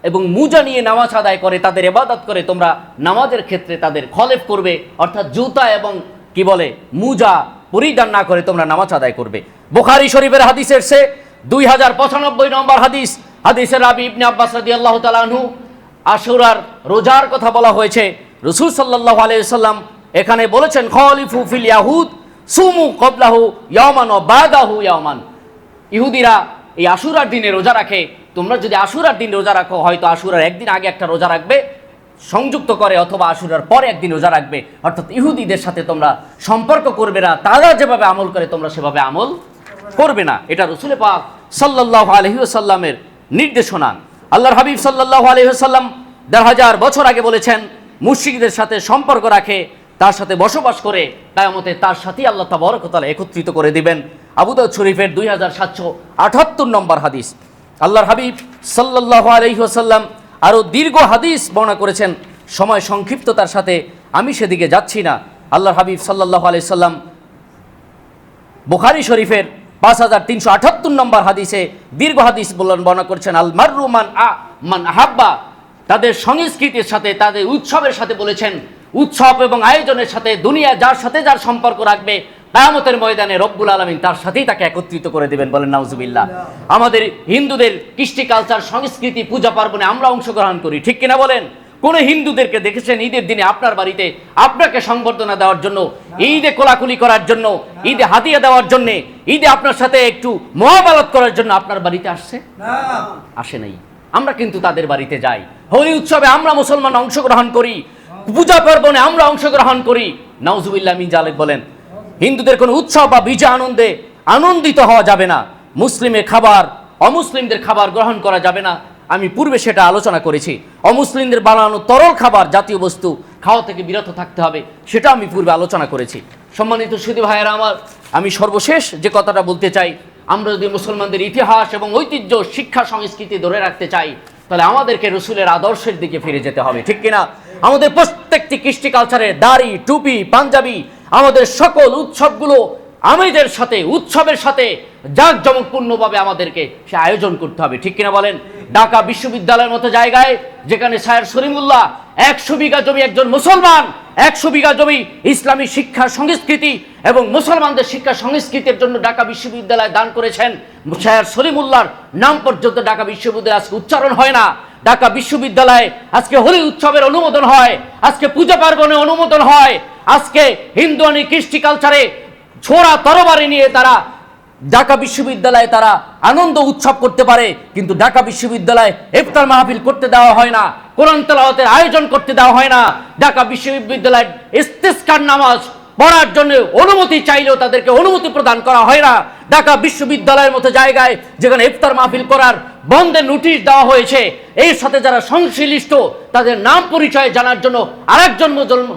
এবং মুজা নিয়ে নামাজ আদায় করে, তাদের ইবাদত করে, তোমরা নামাজের ক্ষেত্রে তাদের খলেফ করবে, অর্থাৎ জুতা এবং কি বলে মুজা পরিধান না করে তোমরা নামাজ আদায় করবে। বুখারী শরীফের হাদিসের 2095 নম্বর হাদিস, হাদিসের রাবি ইবনে আব্বাস রাদিয়াল্লাহু তাআলা আনহু, আশুরার রোজার কথা বলা হয়েছে। রাসূল সাল্লাল্লাহু আলাইহি ওয়াসাল্লাম এখানে বলেছেন, খালিফু ফিল ইয়াহুদ সুমু ক্বাবলাহু ইয়াওমান ওয়া বাদাহু ইয়াওমান। ইহুদিরা এই আশুরার দিনে রোজা রাখে, তোমরা যদি আশুরার দিন রোজা রাখো, হয়তো আশুরার একদিন আগে একটা রোজা রাখবে সংযুক্ত করে, অথবা আশুরার পরে একদিন রোজা রাখবে। অর্থাৎ ইহুদিদের সাথে তোমরা সম্পর্ক করবে না, তারা যেভাবে আমল করে তোমরা সেভাবে আমল করবে না। এটা রাসূল পাক সাল্লাল্লাহু আলাইহি ওয়াসাল্লামের নির্দেশনা। আল্লাহর হাবিব সাল্লাল্লাহু আলাইহি ওয়াসাল্লাম 1000 বছর আগে বলেছেন, মুশরিকদের সাথে সম্পর্ক রাখে, তার সাথে বসবাস করে, কিয়ামতে তার সাথেই আল্লাহ তাবারক ওয়া তাআলা একত্রিত করে দিবেন। আবু দাউদ শরীফের 2778 নম্বর হাদিস। আল্লাহর হাবিব সাল্লাল্লাহু আলাইহি ওয়াসাল্লাম আরও দীর্ঘ হাদিস বর্ণনা করেছেন, সময় সংক্ষিপ্ততার সাথে আমি সেদিকে যাচ্ছি না। আল্লাহর হাবিব সাল্লাল্লাহু আলাইহি ওয়াসাল্লাম বুখারী শরীফের 5378 নম্বর হাদিসে দীর্ঘ হাদিস বর্ণনা করেছেন, আল মাররু মান আহাব্বা, তাদের সংস্কৃতির সাথে, তাদের উৎসবের সাথে বলেছেন, উৎসব এবং আয়োজনের সাথে দুনিয়া যার সাথে যার সম্পর্ক রাখবে, কিয়ামতের ময়দানে রব্বুল আলামিন তার সাথেই তাকে একত্রিত করে দিবেন। বলেন নাউজুবিল্লাহ। আমাদের হিন্দুদের কৃষ্টি কালচার, সংস্কৃতি, পূজা পার্বণে আমরা অংশগ্রহণ করি, ঠিক কিনা বলেন? কোন হিন্দুদেরকে দেখেছেন ঈদের দিনে আপনার বাড়িতে আপনাকে সংবর্ধনা দেওয়ার জন্য, ঈদে কোলাকুলি করার জন্য, ঈদে হাদিয়া দেওয়ার জন্য, ঈদে আপনার সাথে একটু মুআমালাত করার জন্য আপনার বাড়িতে আসছে? আসে নাই। আমরা কিন্তু তাদের বাড়িতে যাই, হোলি উৎসবে আমরা মুসলমান অংশগ্রহণ করি, পূজা পার্বণে আমরা অংশগ্রহণ করি। নাউজুবিল্লাহ মিন যালিক। বলেন হিন্দুদের কোনো উৎসব বা বিজয় আনন্দিত হওয়া যাবে না, মুসলিমের খাবার অমুসলিমদের খাবার গ্রহণ করা যাবে না, আমি পূর্বে সেটা আলোচনা করেছি। অমুসলিমদের বানানো তরল খাবার জাতীয় বস্তু খাওয়া থেকে বিরত থাকতে হবে, সেটা আমি পূর্বে আলোচনা করেছি। সম্মানিত সুধী ভাইয়েরা আমার, আমি সর্বশেষ যে কথাটা বলতে চাই, আমরা যদি মুসলমানদের ইতিহাস এবং ঐতিহ্য, শিক্ষা, সংস্কৃতি ধরে রাখতে চাই, তাহলে আমাদেরকে রসুলের আদর্শের দিকে ফিরে যেতে হবে, ঠিক কিনা? আমাদের প্রত্যেকটি কৃষ্টি কালচারে দাড়ি, টুপি, পাঞ্জাবি, আমাদের সকল উৎসবগুলো আমেজের সাথে, উৎসবের সাথে জাঁকজমকপূর্ণভাবে আমাদেরকে সে আয়োজন করতে হবে, ঠিক কিনা বলেন? ঢাকা বিশ্ববিদ্যালয়ের মতো জায়গায়, যেখানে স্যার সলিমুল্লাহ 100 বিঘা জমি, একজন মুসলমান 100 বিঘা জমি ইসলামী শিক্ষা সংস্কৃতি এবং মুসলমানদের শিক্ষা সংস্কৃতির জন্য ঢাকা বিশ্ববিদ্যালয় দান করেছেন। স্যার সলিমুল্লাহর নাম পর্যন্ত ঢাকা বিশ্ববিদ্যালয়ে আজকে উচ্চারণ হয় না। ঢাকা বিশ্ববিদ্যালয়ে আজকে হোলি উৎসবের অনুমোদন হয়, আজকে পূজা পার্বণের অনুমোদন হয়, আজকে হিন্দুয়ানি কৃষ্টি কালচারে ছোড়া তরবারি নিয়ে তারা ঢাকা বিশ্ববিদ্যালয়ে তারা আনন্দ উৎসব করতে পারে, কিন্তু ঢাকা বিশ্ববিদ্যালয়ে ইফতার মাহফিল করতে দেওয়া হয় না, কোরআন তেলাওয়াতের আয়োজন করতে দেওয়া হয় না। ঢাকা বিশ্ববিদ্যালয়ের ইস্তিসকার নামাজ পড়ার জন্য অনুমতি চাইলেও তাদেরকে অনুমতি প্রদান করা হয় না। ঢাকা বিশ্ববিদ্যালয়ের মতো জায়গায় যেখানে ইফতার মাহফিল করার বন্ধের নোটিশ দেওয়া হয়েছে, এর সাথে যারা সংশ্লিষ্ট তাদের নাম পরিচয় জানার জন্য আরেকজন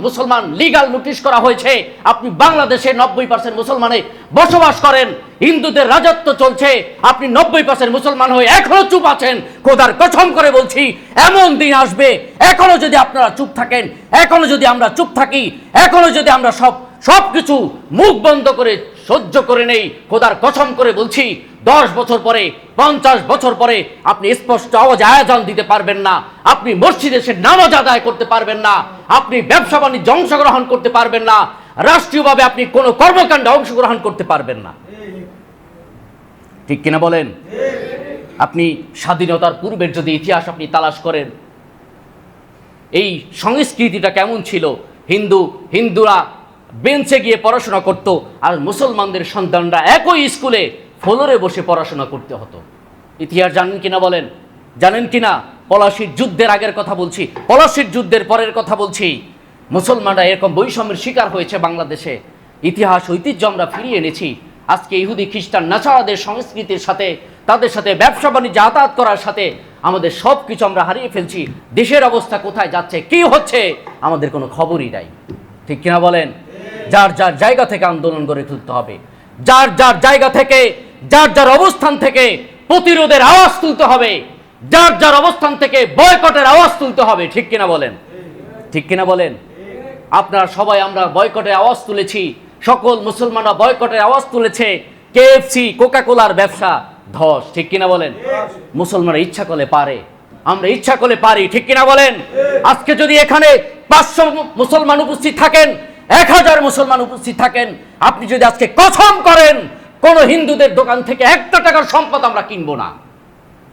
মুসলমান লিগাল নোটিশ করা হয়েছে। আপনি বাংলাদেশে 90% মুসলমানে বসবাস করেন, হিন্দুদের রাজত্ব চলছে, আপনি 90% মুসলমান হয়ে এখনো চুপ আছেন। খোদার কসম করে বলছি, এমন দিন আসবে, এখনো যদি আপনারা চুপ থাকেন, এখনো যদি আমরা চুপ থাকি, এখনো যদি আমরা সবকিছু মুখ বন্ধ করে সহ্য করে নেই, খোদার কসম করে বলছি, 10 বছর পরে, 50 বছর পরে আপনি স্পষ্ট আওয়াজে আয়োজন দিতে পারবেন না, আপনি মসজিদে এসে নামাজ আদায় করতে পারবেন না, আপনি ব্যবসা বাণিজ্যে অংশগ্রহণ করতে পারবেন না, রাষ্ট্রীয়ভাবে আপনি কোনো কর্মকাণ্ডে অংশগ্রহণ করতে পারবেন না, ঠিক কিনা বলেন? আপনি স্বাধীনতার পূর্বের যদি ইতিহাস আপনি তালাশ করেন, এই সংস্কৃতিটা কেমন ছিল? হিন্দুরা বেঞ্চে গিয়ে পড়াশোনা করত, আর মুসলমানদের সন্তানরা একই স্কুলে ফ্লোরে বসে পড়াশোনা করতে হতো। ইতিহাস জানেন কিনা বলেন? জানেন কিনা? পলাশির যুদ্ধের আগের কথা বলছি, পলাশির যুদ্ধের পরের কথা বলছি। মুসলমানরা এরকম বৈষম্যের শিকার হয়েছে বাংলাদেশে। ইতিহাস ঐতিহ্য আমরা ফিরিয়ে এনেছি। আজকে ইহুদি খ্রিস্টান নাসারাদের সংস্কৃতির সাথে, তাদের সাথে ব্যবসা বাণিজ্য যাতায়াত করার সাথে আমাদের সব কিছু আমরা হারিয়ে ফেলছি। দেশের অবস্থা কোথায় যাচ্ছে, কি হচ্ছে, আমাদের কোনো খবরই নাই, ঠিক কিনা বলেন? যার যার জায়গা থেকে আন্দোলন গড়ে তুলতে হবে, যার যার জায়গা থেকে, যার যার অবস্থান থেকে প্রতিরোধের আওয়াজ তুলতে হবে, যার যার অবস্থান থেকে বয়কটের আওয়াজ তুলতে হবে, ঠিক কিনা বলেন? ঠিক কিনা বলেন? আপনারা সবাই, আমরা বয়কটের আওয়াজ তুলেছি, সকল মুসলমানরা বয়কটের আওয়াজ তুলেছে। কেএফসি, কোকাকোলার ব্যবসা ধস, ঠিক কিনা বলেন? মুসলমানরা ইচ্ছা করলে পারে, আমরা ইচ্ছা করলে পারি, ঠিক কিনা বলেন? আজকে যদি এখানে 500 মুসলমান উপস্থিত থাকেন, 1000 মুসলমান উপস্থিত থাকেন, আপনি যদি আজকে কসম করেন কোন হিন্দুদের দোকান থেকে 1 টাকার সম্পদ আমরা কিনবো না,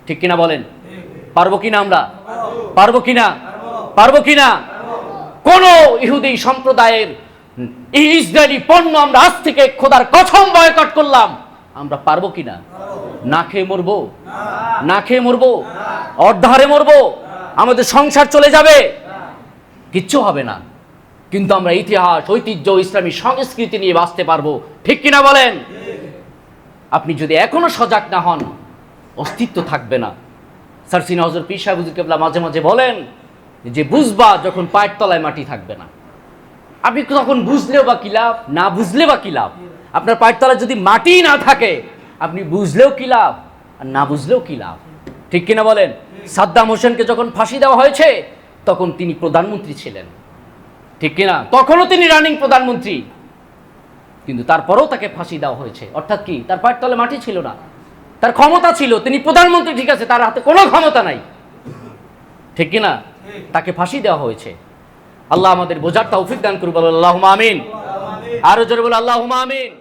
ঠিক কিনা বলেন? পারবো কিনা? আমরা পারবো কিনা? পারবো কিনা? কোন ইহুদি সম্প্রদায়ের ইসরায়েলি পণ্য আমরা আজ থেকে খোদার কসম বয়কট করলাম, আমরা পারবো কিনা? না খেয়ে মরবো, না খেয়ে মরবো, অর্ধারে মরবো, আমাদের সংসার চলে যাবে, কিচ্ছু হবে না। কিন্তু আমরা ইতিহাস, ঐতিহ্য, ইসলামী সংস্কৃতি নিয়ে বাঁচতে পারবো, ঠিক কিনা বলেন? আপনি যদি এখনো সজাগ না হন, অস্তিত্ব থাকবে না। স্যার সিনা হযরত পীর সাহেব হুজুর কেবলা মাঝে মাঝে বলেন যে বুঝবা যখন পায়ের তলায় মাটি থাকবে না। আপনি তখন বুঝলেও বা কি লাভ, না বুঝলে বা কি লাভ? আপনার পায়ের তলায় যদি মাটি না থাকে, আপনি বুঝলেও কি লাভ আর না বুঝলেও কি লাভ, ঠিক কিনা বলেন? সাদ্দাম হোসেনকে যখন ফাঁসি দেওয়া হয়েছে, তখন তিনি প্রধানমন্ত্রী ছিলেন, ঠিক কিনা? তখনও তিনি রানিং প্রধানমন্ত্রী, কিন্তু তারপরেও তাকে ফাঁসি দেওয়া হয়েছে। অর্থাৎ কি? তার পায়ের তলে মাটি ছিল না, তার ক্ষমতা ছিল, তিনি প্রধানমন্ত্রী, ঠিক আছে, তার হাতে কোনো ক্ষমতা নাই, ঠিক কিনা? তাকে ফাঁসি দেওয়া হয়েছে। আল্লাহ আমাদের বোঝার তৌফিক দান করুন, বলো আল্লাহুম্মা আমিন। আরো জোরে বলো আল্লাহুম্মা আমিন।